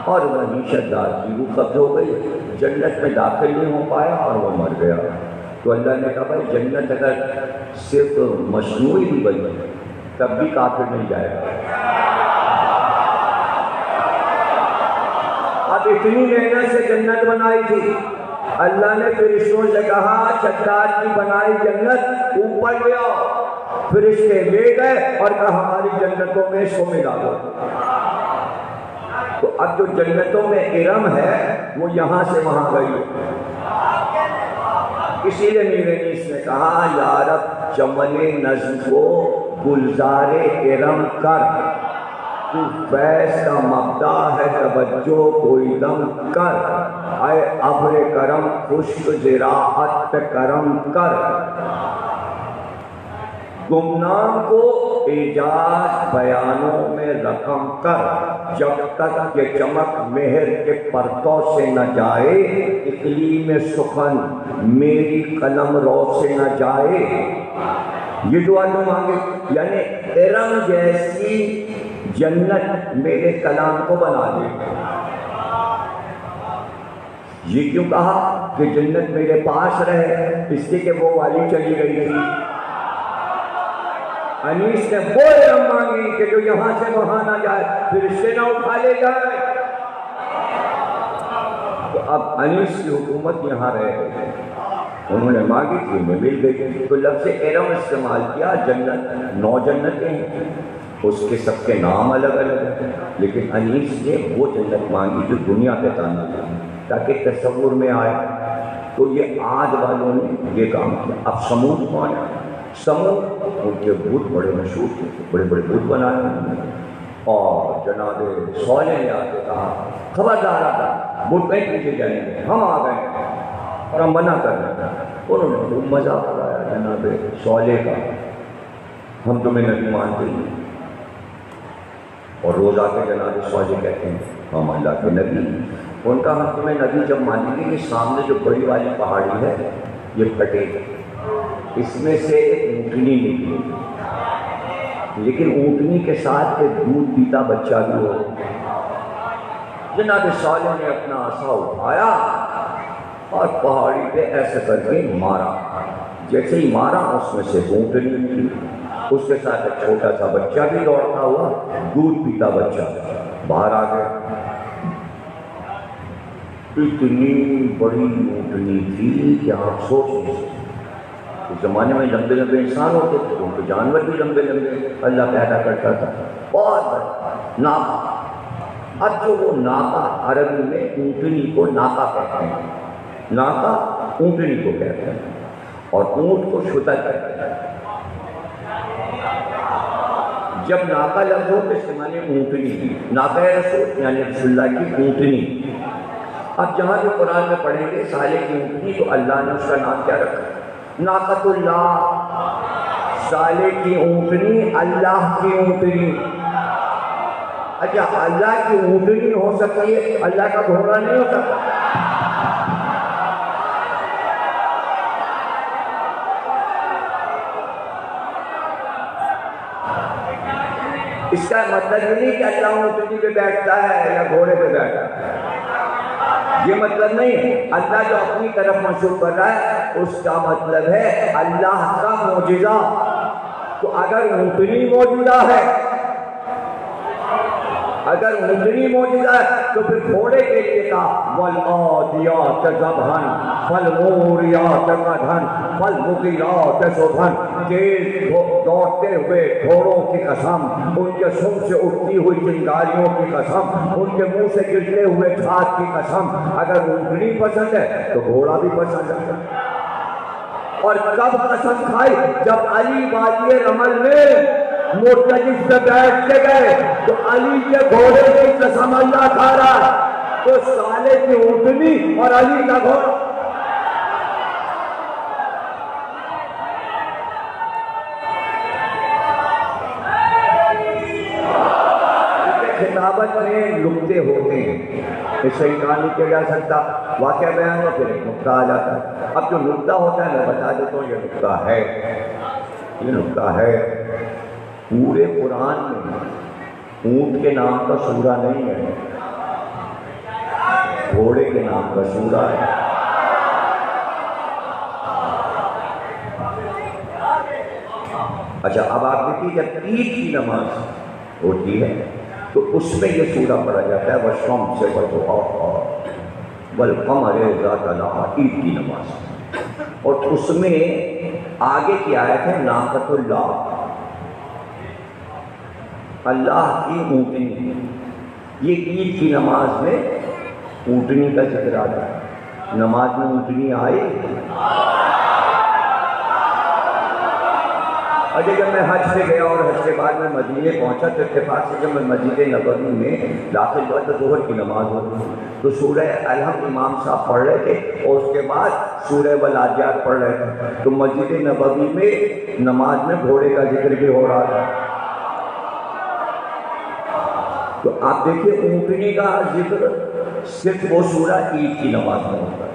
اور وہیں شداد کی روح قبض ہو گئی، جنت میں داخل نہیں ہو پایا اور وہ مر گیا۔ تو اللہ نے کہا بھائی جنت اگر صرف مصنوعی بھی بنی تب بھی کافر نہیں جائے گا۔ اب اتنی محنت سے جنت بنائی تھی، اللہ نے فرشتوں سے کہا شداد کی بنائی جنت اوپر لے آؤ، فرشتے لے گئے اور کہا ہماری جنتوں میں اس کو ملا دو۔ تو اب جو جنتوں میں ارم ہے وہ یہاں سے وہاں گئی۔ اسی لیے میر انیس نے کہا یا رب چمن نظم کو گلزار ارم کر، تو فیض کا مبدا ہے توجہ کوئی دم کر، اے ابر کرم خشک زراعت پہ کرم کر، گمنام کو اعجاز بیانوں میں رقم کر، جب تک یہ چمک مہر کے پرتوں سے نہ جائے، اقلیم سخن میری قلم رو سے نہ جائے۔ یہ دعا تو مانگے، یعنی ارم جیسی جنت میرے کلام کو بنا دے۔ یہ کیوں کہا کہ جنت میرے پاس رہے؟ اس لیے کہ وہ والی چلی گئی تھی۔ انیس نے وہ ارم مانگی کہ جو یہاں سے وہاں نہ جائے، پھر اس سے نہ اٹھا لے جائے۔ تو اب انیس کی حکومت یہاں رہ گئی، انہوں نے مانگی تھی انہیں مل گئی۔ تو لفظ ارم استعمال کیا۔ جنت 9 جنتیں ہیں، اس کے سب کے نام الگ الگ ہیں، لیکن انیس نے وہ جنت مانگی جو دنیا پہ تعلق ہے، تاکہ تصور میں آئے۔ تو یہ عاد والوں نے یہ کام کیا۔ اب سمود کون ہے؟ سمود ان کے بت بڑے مشہور تھے، بڑے بڑے بت بنائے انہوں نے، اور جناب صالح نے آ کے کہا خبردار آتا بت نہیں پیچھے جائیں گے، ہم آ گئے اور ہم منع کر رہے ہیں۔ انہوں نے خوب مذاق اڑایا جناب صالح کا، ہم تمہیں نبی مانتے ہیں، اور روز آ کے جناب صالح کہتے ہیں ہم اللہ کے نبی۔ ان کا ہم تمہیں نبی جب مانیں گے کہ سامنے جو بڑی والی پہاڑی ہے یہ پھٹے گی، اس میں سے ایک اونٹنی نکلی، لیکن اونٹنی کے ساتھ ایک دودھ پیتا بچہ بھی ہو۔ جناب صالح نے اپنا عصا اٹھایا اور پہاڑی پہ ایسے کر کے مارا، جیسے ہی مارا اس میں سے اونٹنی نکلی، اس کے ساتھ ایک چھوٹا سا بچہ بھی دوڑتا ہوا، دودھ پیتا بچہ باہر آ گیا۔ اتنی بڑی اونٹنی تھی کہ آپ سوچ نہیں سکتے۔ اس زمانے میں لمبے لمبے انسان ہوتے تھے، ان کے جانور بھی لمبے لمبے اللہ پیدا کرتا تھا، بہت بڑا ناقہ۔ اب جو وہ ناقہ عربی میں اونٹنی کو ناقہ کہتے ہیں، ناقہ اونٹنی کو کہتے ہیں، اور اونٹ کو شتر کہتے ہیں۔ جب ناقہ لفظ ہو تو اس کے معنی اونٹنی، ناقہ رسول یعنی رسول اللہ کی اونٹنی۔ اب جہاں جو قرآن میں پڑھیں گے صالح کی اونٹنی، تو اللہ نے اس کا نام کیا رکھا؟ ناقۃ اللہ۔ صالح کی اونٹنی اللہ کی اونٹنی۔ اچھا اللہ کی اونٹنی ہو سکتی ہے، اللہ کا گھوڑا نہیں ہو سکتا؟ اس کا مطلب یہ نہیں کہ اللہ اونٹنی پہ بیٹھتا ہے یا گھوڑے پہ بیٹھتا ہے، یہ مطلب نہیں۔ اللہ جو اپنی طرف منسوب کر رہا ہے اس کا مطلب ہے اللہ کا معجزہ۔ تو اگر اونٹنی موجودہ ہے، اگر اونٹنی موجودہ ہے تو پھر گھوڑے کے لیے تھا وَالْعَادِيَاتِ ضَبْحًا فَالْمُورِيَاتِ قَدْحًا فَالْمُغِيرَاتِ صُبْحًا، تیز دوڑتے ہوئے گھوڑوں کی قسم، ان کے سم سے اٹھتی ہوئی چنگاریوں کی قسم، ان کے منہ سے گرتے ہوئے جھاگ کی قسم۔ اگر اونٹنی پسند ہے تو گھوڑا بھی پسند ہے۔ اور کب قسم کھائی؟ جب علی وادی رمل میں مرتجف پہ بیٹھ کے گئے تو علی کے گھوڑے کی قسم اللہ کھا رہا، تو سالے کی اونٹنی اور علی کا گھوڑا۔ خطابت میں نقطے ہوتے ہیں، اس سے انکار نہیں کیا جا سکتا۔ واقعہ بیان ہو پھر ایک نقطہ آ جاتا ہے۔ اب جو نقطہ ہوتا ہے میں بتا دیتا ہوں، یہ نقطہ ہے، یہ نقطہ ہے پورے قرآن میں اونٹ کے نام کا سورہ نہیں ہے، گھوڑے کے نام کا سورہ ہے۔ اچھا اب آپ دیکھیے جب عید کی نماز ہوتی ہے تو اس میں یہ سورہ پڑھا جاتا ہے وَالشَّمْسِ وَضُحَاهَا وَالْقَمَرِ إِذَا تَلَاهَا، عید کی نماز۔ اور اس میں آگے کی آیت ہے ناقۃ اللہ، اللہ کی اونٹنی۔ یہ عید کی نماز میں اونٹنی کا ذکر آتا ہے، نماز میں اونٹنی آئی۔ اچھا جب میں حج سے گیا اور حج کے بعد میں مدینے پہنچا تو اتفاق سے جب میں مسجد نبوی میں داخل ہوا تو ظہر کی نماز ہوتی تو سورہ الحمد امام صاحب پڑھ رہے تھے اور اس کے بعد سورہ والعادیات پڑھ رہے تھے، تو مسجد نبوی میں نماز میں گھوڑے کا ذکر بھی ہو رہا تھا۔ تو آپ دیکھیے اونٹنی کا ذکر صرف وہ سورہ عید کی نماز میں ہوتا ہے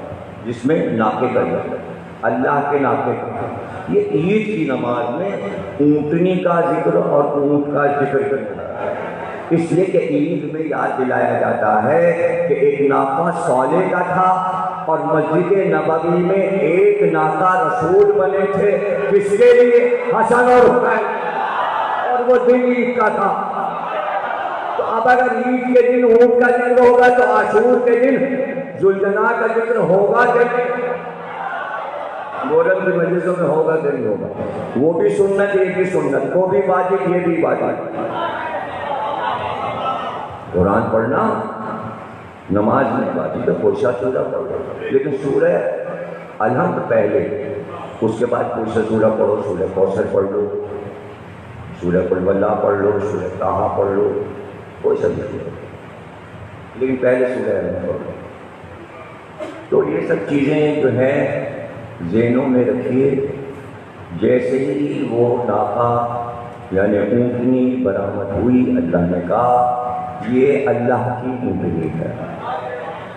جس میں ناقے کا ذکر، اللہ کے ناقے کا۔ یہ عید کی نماز میں اونٹنی کا ذکر اور اونٹ کا ذکر کرنا ہے، اس لیے کہ عید میں یاد دلایا جاتا ہے کہ ایک ناقہ صالح کا تھا اور مسجد نبوی میں ایک ناقہ رسول بنے تھے، کس کے لیے؟ حسن اور حسین، اور وہ دن عید کا تھا۔ تو اب اگر عید کے دن اونٹ کا ذکر ہوگا تو عاشور کے دن ذوالجناح کا ذکر ہوگا کہ نہیں؟ مورد کی مجلسوں میں ہوگا کہ نہیں ہوگا؟ وہ بھی سنت، یہ بھی سنت، وہ بھی واجب، یہ بھی واجب۔ قرآن پڑھنا نماز میں واجب ہے، کوئی سا سورہ پڑھو، لیکن سورہ الحمد پہلے، اس کے بعد کوئی سا سورہ پڑھو، سورہ کوثر پڑھ لو، سورہ قل واللہ پڑھ لو، سورہ طٰہٰ پڑھ لو، کوئی سا بھی سورہ، لیکن پہلے سورہ الحمد پڑھ لو۔ تو یہ سب چیزیں جو ہیں ذہنوں میں رکھیے۔ جیسے ہی وہ ناقہ یعنی اونٹنی برآمد ہوئی، اللہ نے کہا یہ اللہ کی اونٹنی ہے،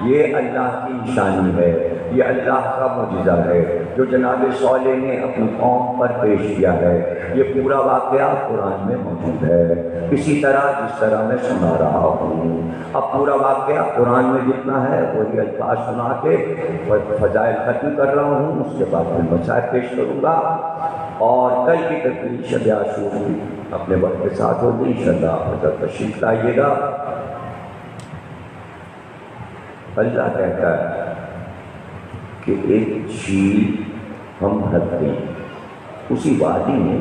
یہ اللہ کی نشانی ہے، یہ اللہ کا معجزہ ہے جو جناب صالح نے اپنی قوم پر پیش کیا ہے۔ یہ پورا واقعہ قرآن میں موجود ہے، اسی طرح جس طرح میں سنا رہا ہوں۔ اب پورا واقعہ قرآن میں جتنا ہے وہی الفاظ سنا کے فضائل ختم کر رہا ہوں، اس کے بعد میں مسائل پیش کروں گا، اور کل کی تقریر شب عاشور کی اپنے وقت کے ساتھ ہوگی انشاءاللہ۔ حضرت تشریف لائیے گا۔ اللہ کہتا ہے کہ ایک جھیل ہم بھرتے ہیں، اسی وادی میں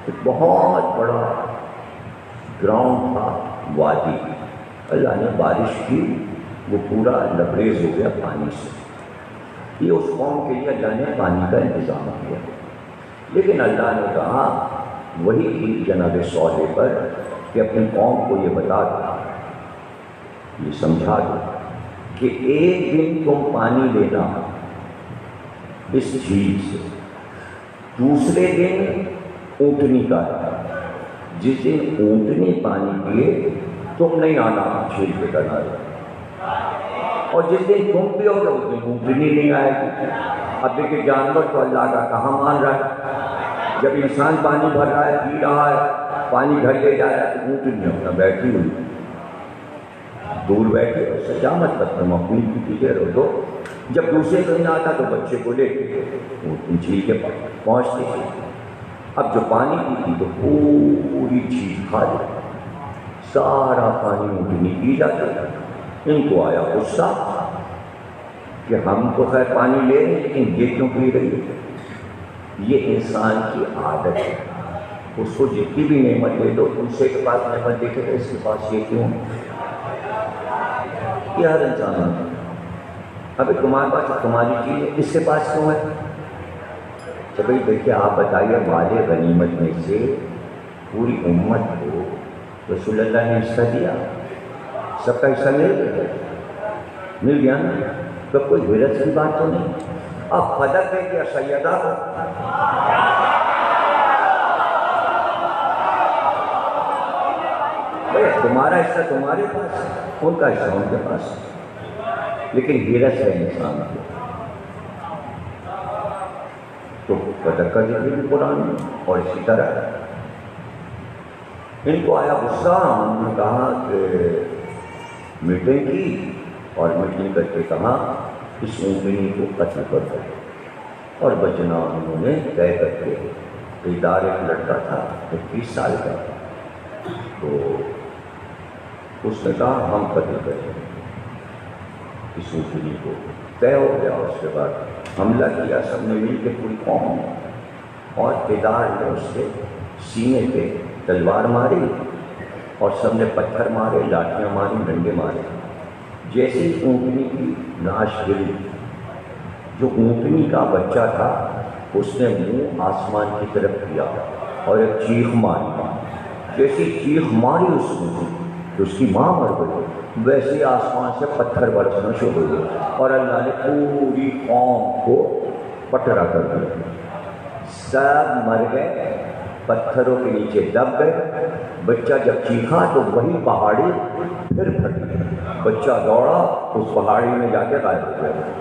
ایک بہت بڑا گراؤنڈ تھا، وادی، اللہ نے بارش کی، وہ پورا لبریز ہو گیا پانی سے۔ یہ اس قوم کے لیے اللہ نے پانی کا انتظام کیا، لیکن اللہ نے کہا وہی کی جناب صالح پر کہ اپنی قوم کو یہ بتا دو، یہ سمجھا دو کہ ایک دن تم پانی لینا اس جھیل سے، دوسرے دن اونٹنی کا ہے، جس دن اونٹنی پانی پیے تم نہیں آنا جھیل کے کنارے، اور جس دن تم پیو گے اس دن اونٹنی نہیں آئے گی۔ اب دیکھیں جانور تو اللہ کا کہاں مان رہا ہے، جب انسان پانی بھر رہا ہے، پی رہا ہے، پانی گھر لے جا رہا ہے تو اونٹنی اپنا بیٹھی ہوئی دور بیٹھے اور سجا مت تم اپنی کی پیچھے رو دو. جب دوسرے دن آتا تو بچے کو لے اونٹنی جھیل کے پاس پہنچتی تھی. اب جو پانی پیتی تو پوری جھیل کھا جاتی, سارا پانی اونٹنی پی جاتی. ان کو آیا غصہ کہ ہم تو خیر پانی لے رہے لیکن یہ کیوں پی رہی ہے. یہ انسان کی عادت ہے, اس کو جتنی بھی نعمت دے دو دوسرے کے پاس نعمت دیکھے تو اس کے پاس یہ کیوں. یہ ہر انسان ہے. ابھی تمہارے پاس تمہاری چیز ہے, اس کے پاس کیوں ہے. تو بھائی دیکھیے آپ بتائیے مال غنیمت میں سے پوری امت کو رسول اللہ نے حصہ دیا, سب کا حصہ مل گیا نا, تو کوئی حیرت کی بات تو نہیں. اب فدق ہے کیا سیدہ کو, تمہارا حصہ تمہارے پاس, ان کا حصہ ان کے پاس, لیکن حیرت ہے انسان کو. تو فدق کا ذکر بھی قرآن میں, اور اسی طرح ان کو آیا غصہ. انہوں نے کہا کہ میٹنگ کی اور میٹنگ کر کے کہا اس اونٹنی کو قتل کر دو, اور بچنا انہوں نے طے کر کے. ادارے ایک لڑکا تھا 21 سال کا, تو اس نے کہا ہم قتل کریں اس اونٹنی کو. طے ہو گیا. اس کے بعد حملہ کیا سب نے مل کے, پوری قوم, اور ادار نے اس کے سینے پہ تلوار ماری اور سب نے پتھر مارے, لاٹھیاں ماری, ڈنڈے مارے. جیسے اونٹنی کی لاش گری, جو اونٹنی کا بچہ تھا اس نے منہ آسمان کی طرف کیا اور ایک چیخ ماری. جیسی چیخ ماری اس نے تو اس کی ماں مر گئی, ویسے آسمان سے پتھر برسنا شروع ہوئے اور اللہ نے پوری قوم کو پٹرا کر دیا. سب مر گئے, پتھروں کے نیچے دب گئے. بچہ جب چیخا تو وہی پہاڑی پھر پھٹی, بچہ دوڑا اس پہاڑی میں جا کے غائب ہو گیا.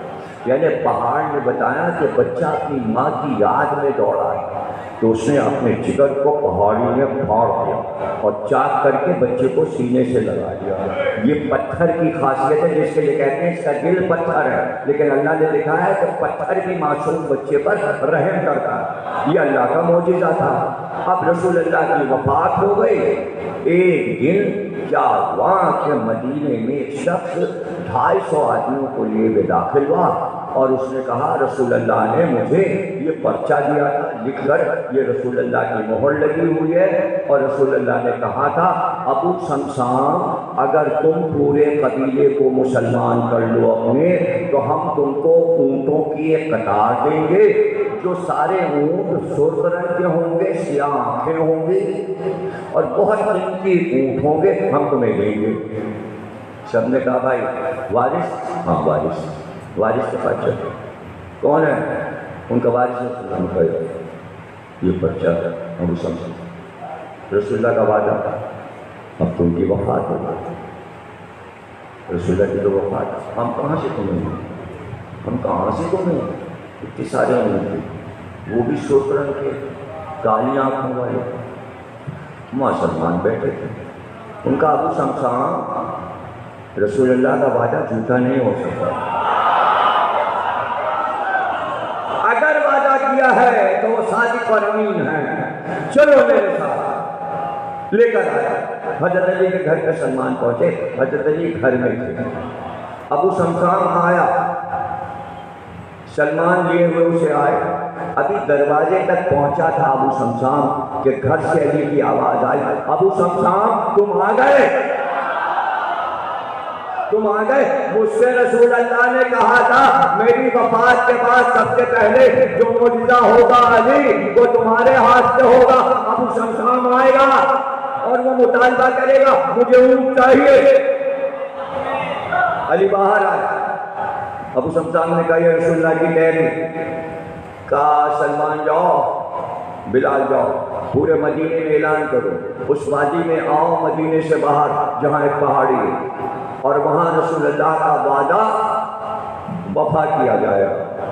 یعنی پہاڑ نے بتایا کہ بچہ اپنی ماں کی یاد میں دوڑا ہے, تو اس نے اپنے جگر کو پہاڑی میں پھاڑ دیا اور چاک کر کے بچے کو سینے سے لگا دیا. یہ پتھر کی خاصیت ہے جس کے لیے کہتے ہیں اس کا دل پتھر ہے, لیکن اللہ نے لکھا ہے کہ پتھر بھی معصوم بچے پر رحم کرتا ہے. یہ اللہ کا معجزہ تھا. اب رسول اللہ کی وفات ہو گئی. ایک دن کیا ہوا کہ مدینے میں ایک شخص 250 آدمیوں کو لیے ہوئے داخل ہوا, اور اس نے کہا رسول اللہ نے مجھے یہ پرچہ دیا تھا لکھ کر, یہ رسول اللہ کی مہر لگی ہوئی ہے, اور رسول اللہ نے کہا تھا ابو سمسام اگر تم پورے قبیلے کو مسلمان کر لو اپنے, تو ہم تم کو اونٹوں کی ایک قطار دیں گے, جو سارے اونٹ سرخ رنگ کے ہوں گے, سیاہ آنکھیں ہوں گی, اور بہت قیمتی اونٹ ہوں گے, ہم تمہیں دیں گے. سب نے کہا بھائی وارث, ہاں وارث, وارث کے پاس چلے. کون ہے ان کا وارث؟ ہم کا یہ پرچہ ابو سمسام. رسول اللہ کا وعدہ, اب تم کی وفات ہو گئی. رسول اللہ کی تو وفات, ہم کہاں سے تمہیں دیں, ہم کہاں سے تمہیں, اتنے سارے اونٹ تھے, وہ بھی سرخ رنگ کے, کالی آنکھوں والے. ماں سلمان بیٹھے تھے. ان کا ابو سمسام رسول اللہ کا وعدہ جھوٹا نہیں ہو سکتا. اگر وعدہ کیا ہے تو وہ صادق اور امین ہے. چلو میرے ساتھ, لے کر آیا. حضرت علی کے گھر پہ سلمان پہنچے. حضرت علی گھر میں تھے. ابو سمسام آیا, سلمان لیے ہوئے اسے آئے. ابھی دروازے تک پہنچا تھا ابو سمسام کہ گھر سے علی کی آواز آئی, ابو سمسام تم آ گئے, تم آ گئے. مجھ سے رسول اللہ نے کہا تھا میری وفات کے بعد سب سے پہلے جو معجزہ ہوگا علی وہ تمہارے ہاتھ سے ہوگا. ابو سمسام آئے گا اور وہ مطالبہ کرے گا مجھے اونٹ چاہیے. علی باہر آئے. ابو سمسام نے کہا یہ رسول اللہ کی ڈیری. کہا سلمان جاؤ, بلال جاؤ, پورے مدینے میں اعلان کرو, اس وادی میں آؤ مدینے سے باہر جہاں ایک پہاڑی ہے, اور وہاں رسول اللہ کا وعدہ وفا کیا جائے گا.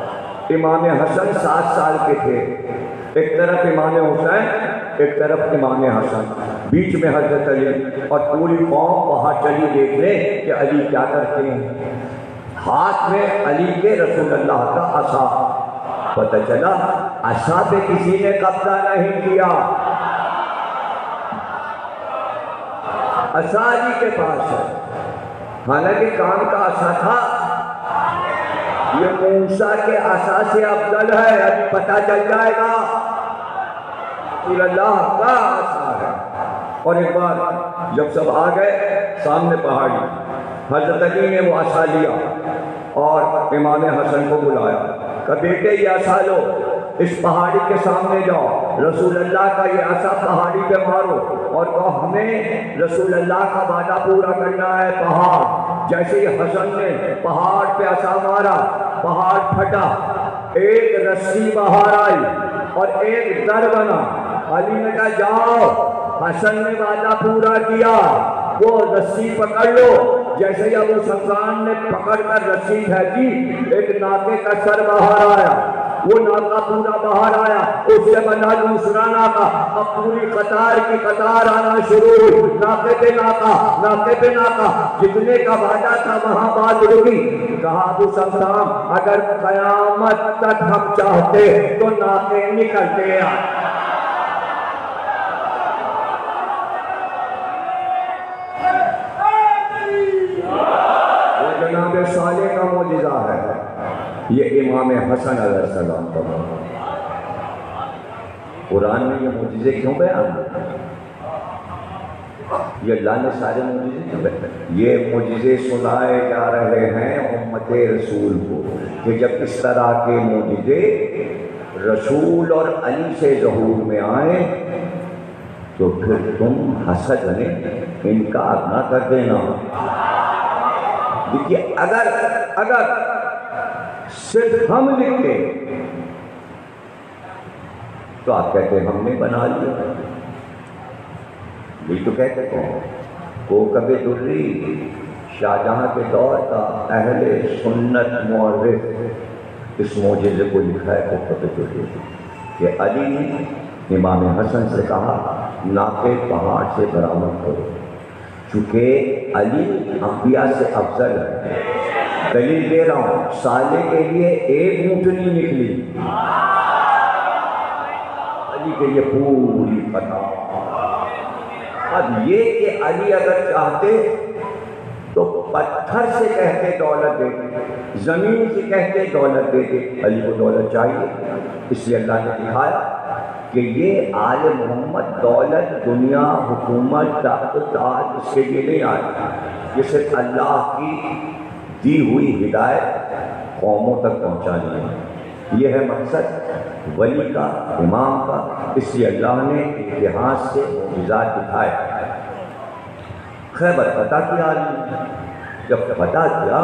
امام حسن 7 سال کے تھے, ایک طرف امام حسین, ایک طرف امام حسن. بیچ میں حضرت علی اور پوری قوم وہاں چلی دیکھنے کہ علی کیا کرتے ہیں۔ ہاتھ میں علی کے رسول اللہ کا عصا، پتہ چلا عصا پہ کسی نے قبضہ نہیں کیا، عصا علی کے پاس ہے، حالانکہ کام کا عصا تھا۔ یہ موسیٰ کے عصا سے افضل ہے، ابھی پتہ چل جائے گا رسول اللہ کا عصا ہے۔ اور ایک بار جب سب آ گئے سامنے پہاڑی، حضرت علی نے وہ عصا لیا اور امام حسن کو بلایا کہ بیٹے یہ عصا لو، اس پہاڑی کے سامنے جاؤ، رسول اللہ کا یہ عصا پہاڑی پہ مارو اور کہو ہمیں رسول اللہ کا وعدہ پورا کرنا ہے۔ پہاڑ جیسے ہی حسن نے پہاڑ پہ عصا مارا، پہاڑ پھٹا، ایک رسی باہر آئی اور ایک در بنا۔ علی نے کہا جاؤ، حسن نے وعدہ پورا کیا، وہ رسی پکڑ لو۔ جیسے ہی ابو سفیان نے پکڑ کر رسی کھینچی، ایک ناکے کا سر باہر آیا، وہ ناکا پورا باہر آیا، اس سے بنا دوسرا ناکا، اب پوری قطار کی قطار آنا شروع ہوئی، ناکے پہ ناکا، ناکے پہ ناکا، جتنے کا وعدہ تھا وہاں بات رکی۔ کہا ابو سفیان اگر قیامت تک ہم چاہتے تو ناکے نکلتے آئے۔ جناب صالح کا معجزہ ہے یہ امام حسن علیہ السلام کا۔ قرآن میں یہ معجزے کیوں بیان ہیں؟ یہ اللہ نے سارے معجزے کیوں بیان ہیں؟ یہ معجزے سنائے جا رہے ہیں امت رسول کو کہ جب اس طرح کے معجزے رسول اور علی سے ظہور میں آئیں تو پھر تم حسد میں انکار نہ کر دینا۔ دیکھیے اگر صرف ہم لکھتے تو آپ کہتے ہم نے بنا لیا، یہ تو کہتے کوکب دری شاہجہاں کے دور کا اہل سنت مورخ اس معجزے کو لکھا ہے کوکب دری کہ علی نے امام حسن سے کہا ناکے پہاڑ سے برآمد کرو، چونکہ علی انبیاء سے افضل ہے۔ دلیل دے رہا ہوں، صالح کے لیے ایک اونٹنی نکلی، علی کے لیے پوری قطار۔ اب یہ کہ علی اگر چاہتے تو پتھر سے کہتے دولت دیتے، زمین سے کہتے دولت دیتے، علی کو دولت چاہیے، اس لیے اللہ نے دکھایا کہ یہ آل محمد دولت، دنیا، حکومت، تاج اس کے لیے نہیں آئی، یہ صرف اللہ کی دی ہوئی ہدایت قوموں تک پہنچانی ہے۔ یہ ہے مقصد ولی کا، امام کا، اس لیے اللہ نے اتحاد سے معجزات دکھائے۔ خیبر فتح کیا علی، جب فتح کیا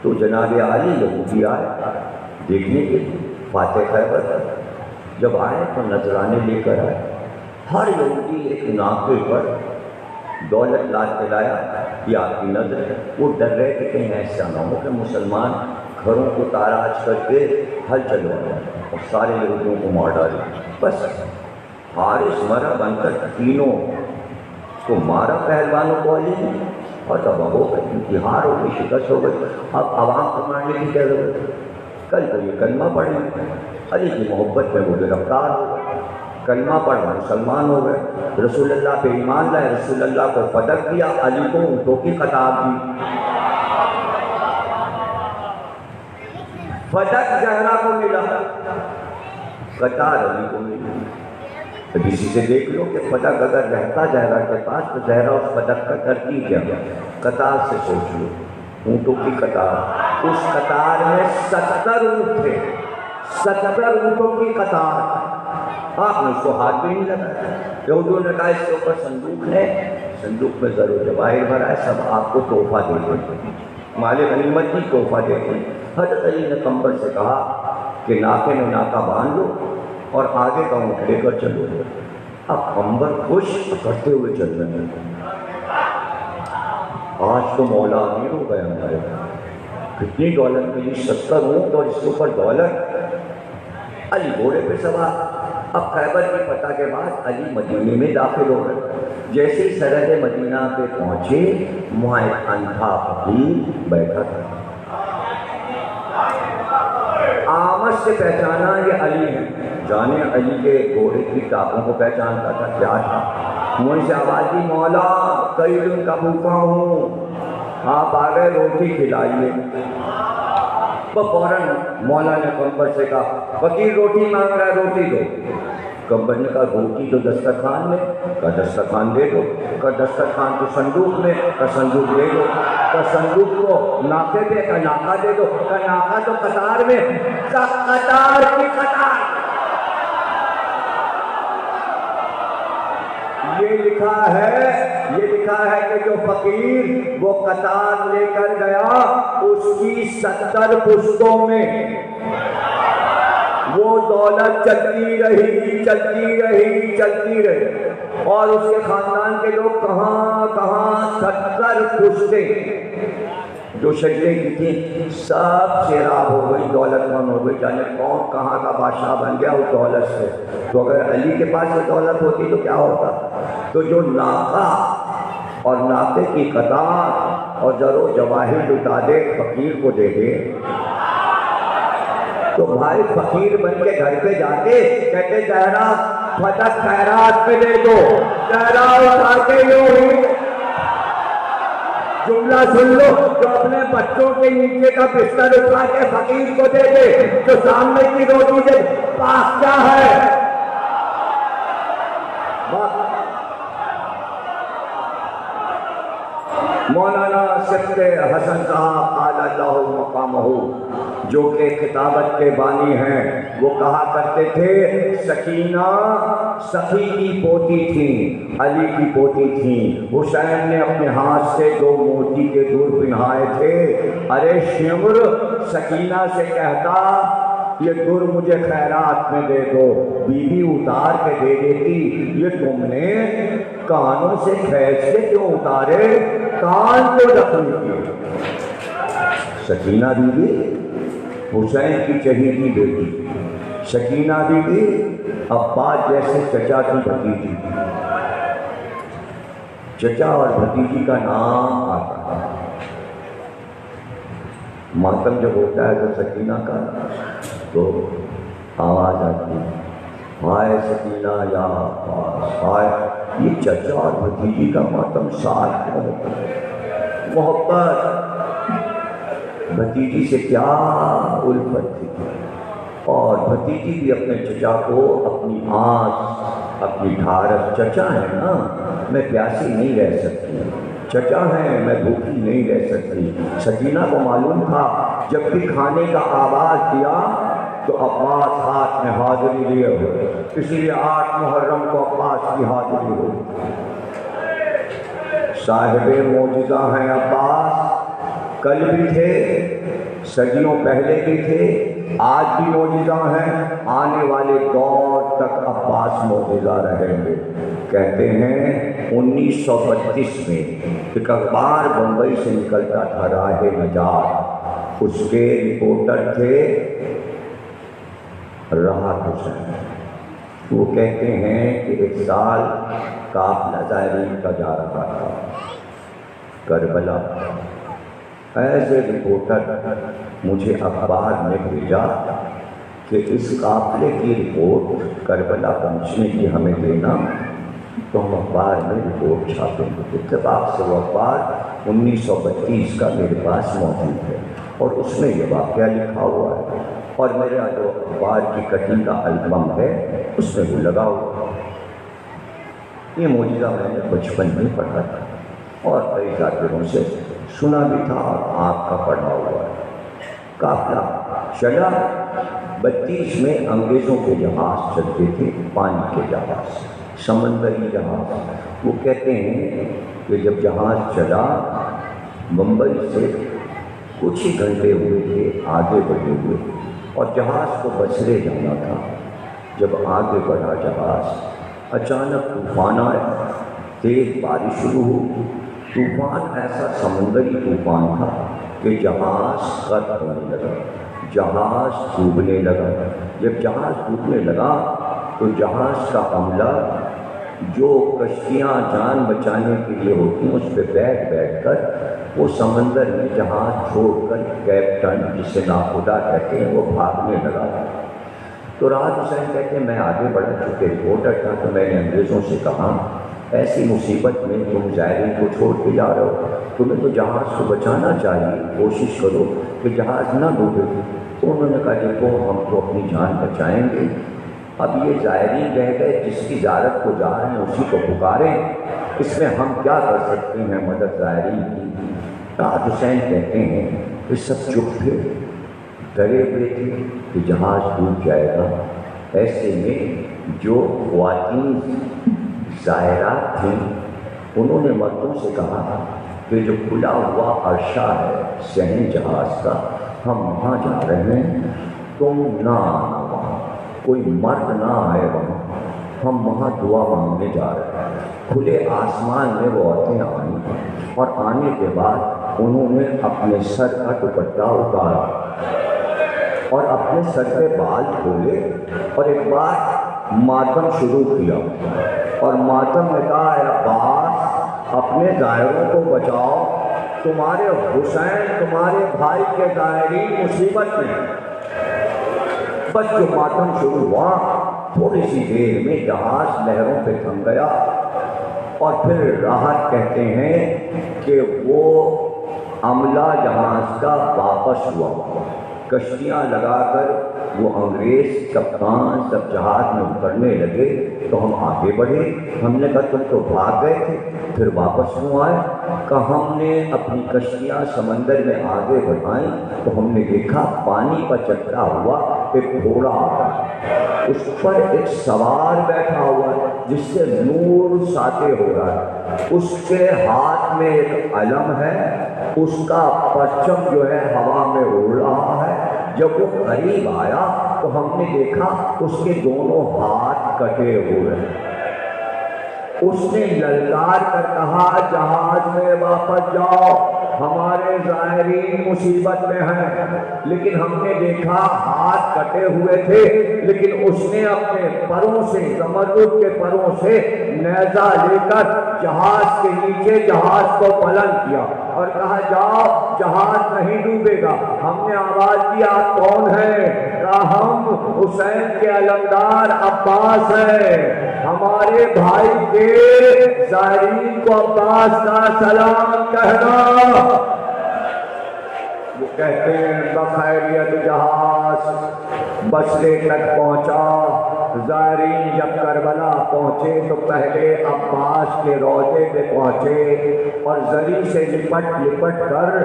تو جناب علی یہودی آئے دیکھنے کے فاتح خیبر، جب آئے تو نذرانے لے کر آئے، ہر یہودی ایک ناکے پر دولت لاد کے لایا، یہ آپ کی نظر ہے۔ وہ ڈر رہے کہ کہیں ایسا نہ ہو کہ مسلمان گھروں کو تاراج کر کے ہل چلوا جائے اور سارے یہودیوں کو مار ڈالے۔ بس حارث مرا بن کر تینوں کو مارا پہلوانوں کو علی نے، اور تب ہو گئی، انتہار ہو گئی، شکست ہو گئی۔ اب عوام کو مارنے کی کیا ضرورت ہے؟ کل کو یہ کلمہ پڑھیں، علی کی محبت میں وہ گرفتار ہو گئے، کلمہ پڑھا مسلمان ہو گئے، رسول اللہ پہ ایمان لائے، رسول اللہ کو فتح کیا، علی کو اونٹوں کی قطار دی۔ فتح زہرا کو ملا، قطار علی کو ملی۔ کسی سے دیکھ لو کہ فتح اگر رہتا زہرا کے پاس تو زہرا اس فتح کا کرتی کیا؟ قطار سے سوچ لو، اونٹوں کی قطار، اس قطار میں 70 اونٹ تھے، 70 اونٹوں کی قطار۔ آپ نے اس کو ہاتھ بھی نہیں لگایا۔ یہودیوں نے کہا اس کے اوپر صندوق ہے، صندوق میں زر و جواہر بھرا ہے، سب آپ کو تحفہ دے دیں، مال غنیمت کی تحفہ دے دیں۔ حضرت علی نے کمبر سے کہا کہ ناکے میں ناکا باندھ لو اور آگے کا اونٹ لے کر چلو۔ اب کمبر خوش کرتے ہوئے چل رہے ہیں۔ آج تو مولا امیر ہو گیا ہمارے، کتنی دولت ملی، 70 اونٹ اور اس کے اوپر دولت۔ علی گھوڑے پہ سوار، اب خیبر کی فتح کے بعد علی مدینے میں داخل ہو گئے. جیسے ہی سرحد مدینہ پہ پہنچے وہاں ایک اندھا فقیر بیٹھا تھا. آمد سے پہچانا یہ علی ہے. جانے علی کے گھوڑے کی ٹاپوں کو پہچانتا تھا کیا تھا. وہیں سے آواز دی مولا کئی دن کا بھوکا ہوں آپ آ گئے روٹی کھلائیے. فوراً مولا نے کمبر سے کہا فقیر روٹی مانگ رہا ہے روٹی دو. کمبر نے کہا روٹی تو دسترخوان میں. کہا دسترخوان دے دو. کہا دسترخوان تو صندوق میں. کہا صندوق دے دو. کہا صندوق کو ناکے پہ. کہا ناکا دے دو. کہا ناکا تو قطار میں. کہا قطار کی قطار. یہ لکھا ہے کہ جو فقیر وہ قطار لے کر گیا اس کی 70 پشتوں میں وہ دولت چلتی رہی اور اس کے خاندان کے لوگ کہاں 70 پشتیں جو شجرے کی تھیں سب سیراب ہو گئی دولت مند ہو گئی. جانے کون کہاں کا بادشاہ بن گیا اس دولت سے. تو اگر علی کے پاس یہ دولت ہوتی تو کیا ہوتا. تو جو ناکا اور ناکے کی قطار اور زر و جواہر لٹا دے فقیر کو دے دے تو بھائی فقیر بن کے گھر پہ جاتے کہتے زہرا فتح خیرات پہ دے دو. زہرا اٹھا کے جملہ سن لو جو اپنے بچوں کے نیچے کا بستر اٹھا کے فقیر کو دے دے جو سامنے کی روٹی دے پاس کیا ہے. مولانا صفت حسن صاحب اعلی اللہ مقامہ جو کہ کتابت کے بانی ہیں وہ کہا کرتے تھے سکینہ سخی کی پوتی تھی علی کی پوتی تھی. حسین نے اپنے ہاتھ سے 2 موتی کے دور پہنائے تھے. ارے شمر سکینہ سے کہتا یہ دور مجھے خیرات میں دے دو. بی بی اتار کے دے دیتی. یہ تم نے کانوں سے کھینچ کے کیوں اتارے کان کو زخمی کیے. سکینہ بی بی حسین کی چہیتی بیٹی. سکینہ بی بی عباس جیسے چچا کی بھتیجی. چچا اور بھتیجی کا نام آتا ہے. ماتم جب ہوتا ہے تو سکینہ کا تو آواز آتی ہے ہائے سکینہ یا عباس ہائے. یہ چچا اور بھتیجی کا ماتم ساتھ ہوتا ہے. محبت بھتیجی سے کیا الفت تھی اور بھتیجی بھی اپنے چچا کو اپنی آنکھ اپنی ڈھارس. چچا ہے نا میں پیاسی نہیں رہ سکتی. چچا ہے میں بھوکی نہیں رہ سکتی. سکینہ کو معلوم تھا جب بھی کھانے کا آواز دیا تو عباس ہاتھ میں حاضری لیے ہوئے. اس لیے 8 محرم کو عباس کی حاضری ہو. صاحب معجزہ ہیں عباس. کل بھی تھے صدیوں پہلے بھی تھے آج بھی معجزہ ہیں. آنے والے دور تک عباس معجزہ رہیں گے. کہتے ہیں 1932 میں ایک اخبار بمبئی سے نکلتا تھا راہ نجات. اس کے رپورٹر تھے راحت حسین. وہ کہتے ہیں کہ ایک سال قافلہ زائرین کا جا رہا تھا کربلا. ایز اے رپورٹر مجھے اخبار نے بھیجا کہ اس قافلے کی رپورٹ کربلا پہنچنے کی ہمیں دینا تو ہم اخبار میں رپورٹ چھاپیں گے. اتفاق سے وہ اخبار 1932 کا میرے پاس موجود ہے اور اس میں یہ واقعہ لکھا ہوا ہے اور میرا جو اخبار کی کٹنگ کا البم ہے اس میں وہ لگا ہوا. یہ معجزہ میں نے بچپن میں پڑھا تھا اور کئی ذاکروں سے سنا بھی تھا اور آپ کا پڑھا ہوا ہے. قافلہ چلا. 32 میں انگریزوں کے جہاز چلتے تھے پانی کے جہاز سمندری جہاز. وہ کہتے ہیں کہ جب جہاز چلا ممبئی سے کچھ ہی گھنٹے ہوئے تھے آگے بڑھے ہوئے اور جہاز کو بصرے جانا تھا. جب آگے بڑھا جہاز اچانک طوفان آیا. تیز بارش شروع ہوئی. طوفان ایسا سمندری طوفان تھا کہ جہاز غرق ہونے لگا. جہاز ڈوبنے لگا. جب جہاز ڈوبنے لگا تو جہاز کا عملہ جو کشتیاں جان بچانے کے لیے ہوتی ہیں اس پہ بیٹھ کر وہ سمندر میں جہاز چھوڑ کر کیپٹن جسے ناخدا کہتے ہیں وہ بھاگنے لگا۔ تو راحت حسین کہتے ہیں میں آگے بڑھا، چونکہ رپورٹر تھا تو میں نے انگریزوں سے کہا ایسی مصیبت میں تم زائرین کو چھوڑ کے جا رہے ہو، تمہیں تو جہاز کو بچانا چاہیے، کوشش کرو کہ جہاز نہ ڈوبے۔ تو انہوں نے کہا دیکھو ہم تو اپنی جان بچائیں گے، اب یہ زائرین رہ گئے جس کی زیارت کو جا رہے ہیں اسی کو پکاریں، اس میں ہم کیا کر سکتے ہیں مدد زائرین کی۔ راحت حسین کہتے ہیں کہ سب چپ تھے، ڈرے ہوئے تھے کہ جہاز ڈوب جائے گا۔ ایسے میں جو خواتین زائرات تھیں انہوں نے مردوں سے کہا کہ جو کھلا ہوا عرصہ ہے صحن جہاز کا ہم وہاں جا رہے ہیں، تم نہ آنا، وہاں کوئی مرد نہ آئے، وہاں ہم وہاں دعا مانگنے جا رہے ہیں۔ کھلے آسمان میں وہ عورتیں آئیں اور آنے کے بعد انہوں نے اپنے سر کا دوپٹہ اتارا اور اپنے سر پہ بال کھولے اور ایک بار ماتم شروع کیا اور ماتم میں کہا اے عباس اپنے زائروں کو بچاؤ، تمہارے حسین تمہارے بھائی کے زائرین مصیبت میں۔ بس جو ماتم شروع ہوا تھوڑی سی دیر میں جہاز لہروں پہ تھم گیا اور پھر راحت کہتے ہیں کہ وہ عملہ جہاز کا واپس ہوا، کشتیاں لگا کر وہ انگریز کپتان سب جہاز میں اترنے لگے تو ہم آگے بڑھے۔ ہم نے کہا تم تو بھاگ گئے تھے پھر واپس کیوں آئے؟ کہ ہم نے اپنی کشتیاں سمندر میں آگے بڑھائیں تو ہم نے دیکھا پانی پر چکرا ہوا ایک گھوڑا آ رہا ہے، اس پر ایک سوار بیٹھا ہوا ہے جس سے نور ساطع ہو رہا ہے، اس کے ہاتھ میں ایک علم ہے، اس کا پرچم جو ہے ہوا میں اڑ رہا ہے۔ جب وہ قریب آیا تو ہم نے دیکھا اس کے دونوں ہاتھ کٹے ہوئے ہیں۔ اس نے للکار کر کہا جہاز میں واپس جاؤ، ہمارے زائرین مصیبت میں ہیں۔ لیکن ہم نے دیکھا ہاتھ کٹے ہوئے تھے لیکن اس نے اپنے پروں سے زمرد کے پروں سے نیزہ لے کر جہاز کے نیچے جہاز کو بلند کیا اور کہا جاؤ جہاز نہیں ڈوبے گا۔ ہم نے آواز دی آپ کون ہیں؟ کہا ہم حسین کے علمدار عباس ہیں، ہمارے بھائی کے زائرین کو عباس کا سلام کہنا۔ وہ کہتے ہیں بخیریت جہاز بصرے تک پہنچا۔ زائرین جب کربلا پہنچے تو پہلے عباس کے روضے پہ پہنچے اور زری سے لپٹ کر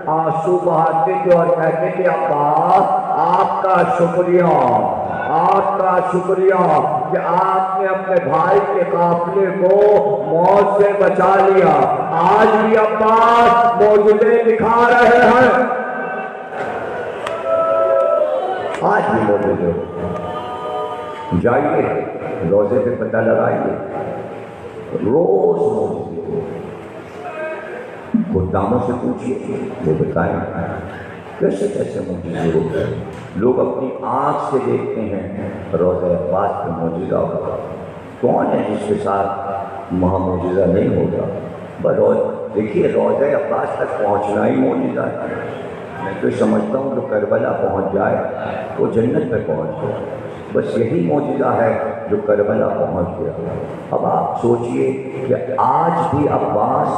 آنسو بہاتے تھے اور کہتے تھے عباس آپ کا شکریہ، آپ کا شکریہ کہ آپ نے اپنے بھائی کے قافلے کو موت سے بچا لیا۔ آج بھی عباس معجزے دکھا رہے ہیں، آج بھی معجزے۔ جائیے روزے پہ پتہ لگائیے، روز معجزے، خداموں سے پوچھیے وہ بتائیں کیسے کیسے معجزے ہوتے ہیں۔ لوگ اپنی آنکھ سے دیکھتے ہیں روضہ عباس پہ معجزہ ہوتا، کون ہے جس کے ساتھ وہاں معجزہ نہیں ہوتا؟ بس دیکھیے روضہ عباس تک پہنچنا ہی معجزہ ہے۔ میں تو سمجھتا ہوں کہ کربلا پہنچ جائے وہ جنت پہ پہنچ گیا، بس یہی معجزہ ہے جو کربلا پہنچ گیا۔ اب آپ سوچئے کہ آج بھی عباس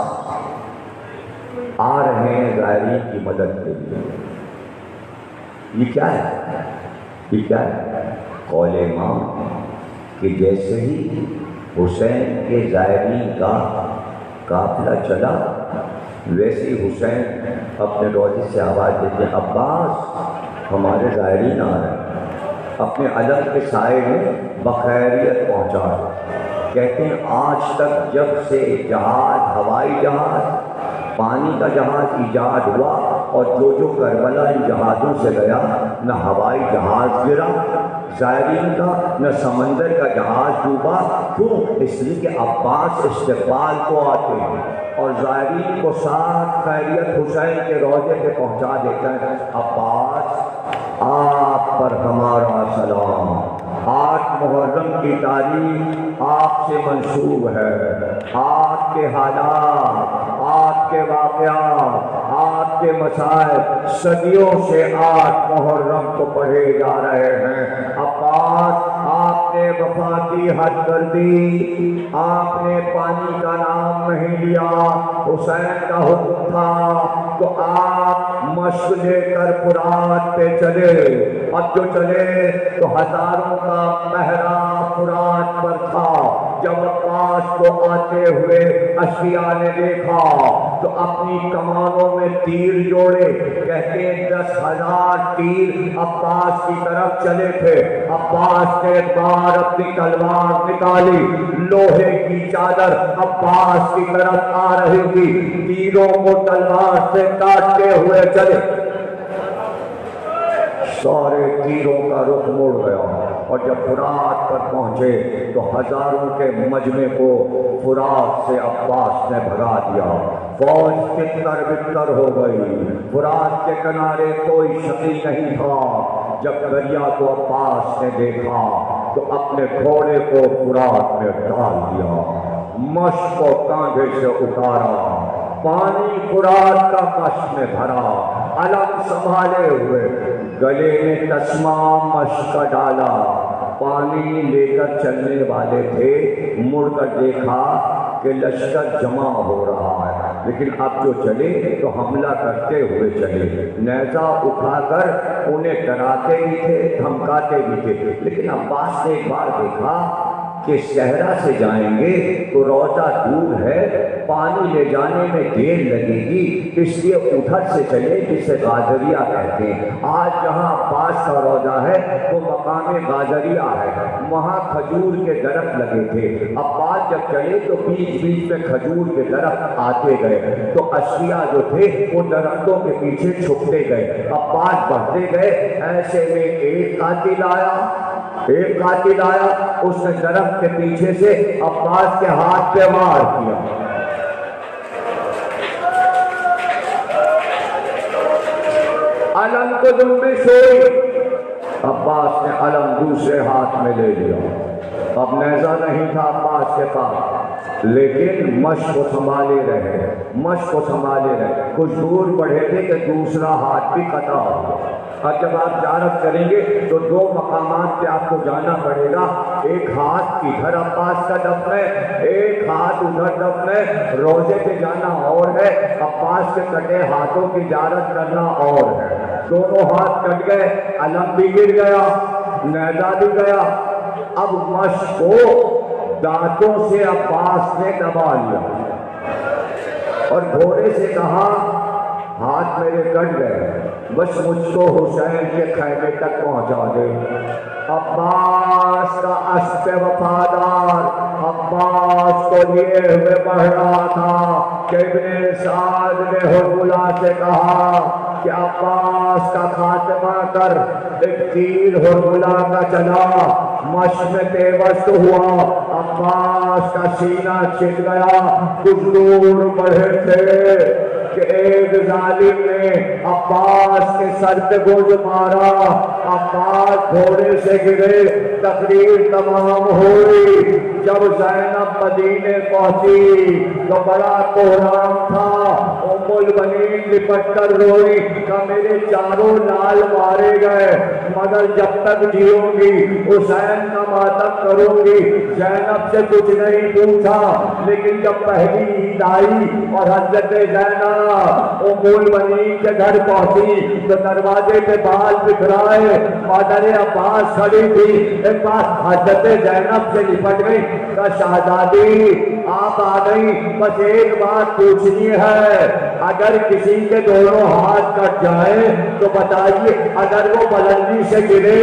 آ رہے ہیں زائرین کی مدد کے لیے۔ یہ کیا ہے؟ یہ کیا ہے؟ قول امام کہ جیسے ہی حسین کے زائرین کا قافلہ چلا ویسے ہی حسین اپنے روضے سے آواز دیتے ہیں عباس ہمارے زائرین آ رہے ہیں، اپنے علم کے سائے میں بخیریت پہنچا۔ کہتے ہیں آج تک جب سے جہاز، ہوائی جہاز، پانی کا جہاز ایجاد ہوا اور جو کربلا ان جہازوں سے گیا، نہ ہوائی جہاز گرا زائرین کا، نہ سمندر کا جہاز ڈوبا۔ کیوں؟ اس لیے کہ عباس استقبال کو آتے ہیں اور زائرین کو ساتھ خیریت حسین کے روضے پہ پہنچا دیتا ہے۔ عباس آپ پر ہمارا سلام، 8 محرم کی تاریخ آپ سے منسوب ہے، آپ کے حالات، آپ کے واقعات، آپ کے مسائل صدیوں سے 8 محرم کو پڑھے جا رہے ہیں۔ عباس آپ نے وفا کی حد کر دی، آپ نے پانی کا نام نہیں لیا، حسین کا حکم تھا تو آپ مشق لے کر فرات پہ چلے، اب جو چلے تو ہزاروں کا پہرا فرات پر تھا۔ جب عباس کو آتے ہوئے اشیاء نے دیکھا تو اپنی کمانوں میں تیر جوڑے، کہتے 10,000 تیر عباس کی طرف چلے تھے۔ عباس نے ایک بار اپنی تلوار نکالی، لوہے کی چادر عباس کی طرف آ رہی تھی، تیروں کو تلوار سے کاٹتے ہوئے چلے، سارے تیروں کا رخ مڑ گیا، اور جب فرات پر پہنچے تو ہزاروں کے مجمع کو فرات سے عباس نے بھگا دیا۔ فوج تتر بتر ہو گئی، فرات کے کنارے کوئی شقی نہیں تھا۔ جب دریا کو عباس نے دیکھا تو اپنے گھوڑے کو فرات میں ڈال دیا، مشق کو کاندھے سے اتارا، پانی فرات کا مشق میں بھرا، علم سنبھالے ہوئے، گلے میں تسمہ مشق کا ڈالا، پانی لے کر چلنے والے تھے، مڑ کر دیکھا کہ لشکر جمع ہو رہا ہے، لیکن اب جو چلے تو حملہ کرتے ہوئے چلے، نیزہ اٹھا کر انہیں ڈراتے بھی تھے، دھمکاتے بھی تھے۔ لیکن عباس نے ایک بار دیکھا کہ صحرا سے جائیں گے تو روضہ دور ہے، پانی لے جانے میں دیر لگے گی، اس لیے ادھر سے چلے جسے غاجریہ کہتے ہیں۔ آج جہاں عباس کا روضہ ہے وہ مقام غاجریہ ہے، وہاں کھجور کے درخت لگے تھے۔ عباس جب چلے تو بیچ بیچ میں کھجور کے درخت آتے گئے تو اشیاء جو تھے وہ درختوں کے پیچھے چھپتے گئے، عباس بڑھتے گئے۔ ایسے میں ایک قاتل آیا، اس نے درخت کے پیچھے سے عباس کے ہاتھ پہ وار کیا، علم کو جنبش ہوئی، عباس نے علم دوسرے ہاتھ میں لے لیا۔ اب نیزہ نہیں تھا عباس کے پاس، لیکن مشق کو سنبھالے رہے، کچھ دور بڑھے تھے کہ دوسرا ہاتھ بھی قطع ہو۔ اور جب آپ زیارت کریں گے تو 2 مقامات پہ آپ کو جانا پڑے گا، ایک ہاتھ ادھر عباس کا دفن ہے، ایک ہاتھ ادھر دفن ہے۔ روزے پہ جانا اور ہے، عباس کے کٹے ہاتھوں کی زیارت کرنا اور ہے۔ دونوں ہاتھ کٹ گئے، علم بھی گر گیا، نیزہ بھی گیا۔ اب مشق کو دانتوں سے عباس نے دبا لیا اور گھوڑے سے کہا ہاتھ میرے کٹ گئے، بس مجھ کو حسین کے خیمے تک پہنچا دے۔ عباس کا اسب وفادار عباس کو لیے ہوئے بڑھ رہا تھا کہ ابن سعد نے حرملہ سے کہا کہ عباس کا خاتمہ کر۔ ایک تیر حرملہ کا چلا، مشق میں پیوست ہوا، عباس کا سینہ چھٹ گیا۔ کچھ دور بڑھے تھے کہ ایک ظالم نے عباس کے سر پہ گوج مارا، عباس گھوڑے سے گرے، تقریر تمام ہوئی۔ جب زینب مدینے پہنچی تو بڑا کوہرام تھا، ام المؤمنین لپٹ کر روئی کہ میرے چاروں لال مارے گئے، مگر جب تک جیوں گی حسین کا ماتم کروں گی۔ زینب سے کچھ نہیں پوچھا، لیکن جب پہلی عید آئی اور حضرت زینب ام المؤمنین کے گھر پہنچی تو دروازے پہ بال بکھرائے مادر عباس کھڑی تھی۔ ایک بار حضرت زینب سے لپٹ گئی کہ شہزادی آپ آ گئی، بس ایک بات پوچھنی ہے، اگر کسی کے دونوں ہاتھ کٹ جائے تو بتائیے، اگر وہ بلندی سے گرے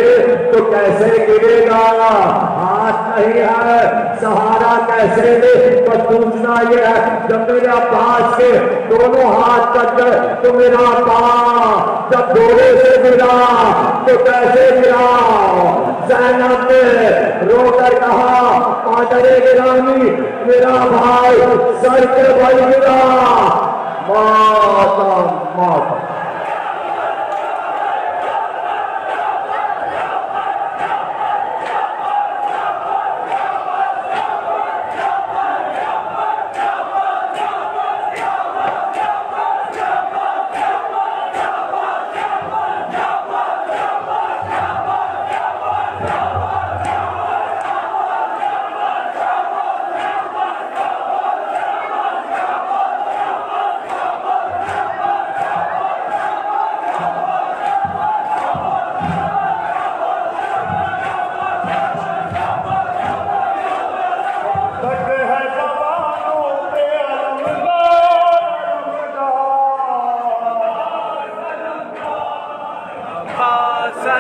تو کیسے گرے گا؟ ہاتھ نہیں ہے، سہارا کیسے دے؟ تو پوچھنا یہ ہے جب میرے عباس کے دونوں ہاتھ کٹ گئے تو میرا عباس جب گھوڑے سے گرا تو کیسے گرا؟ زینب نے رو کر کہا مادر گرامی میرا بھائی سر کے بل گرا، ماتم۔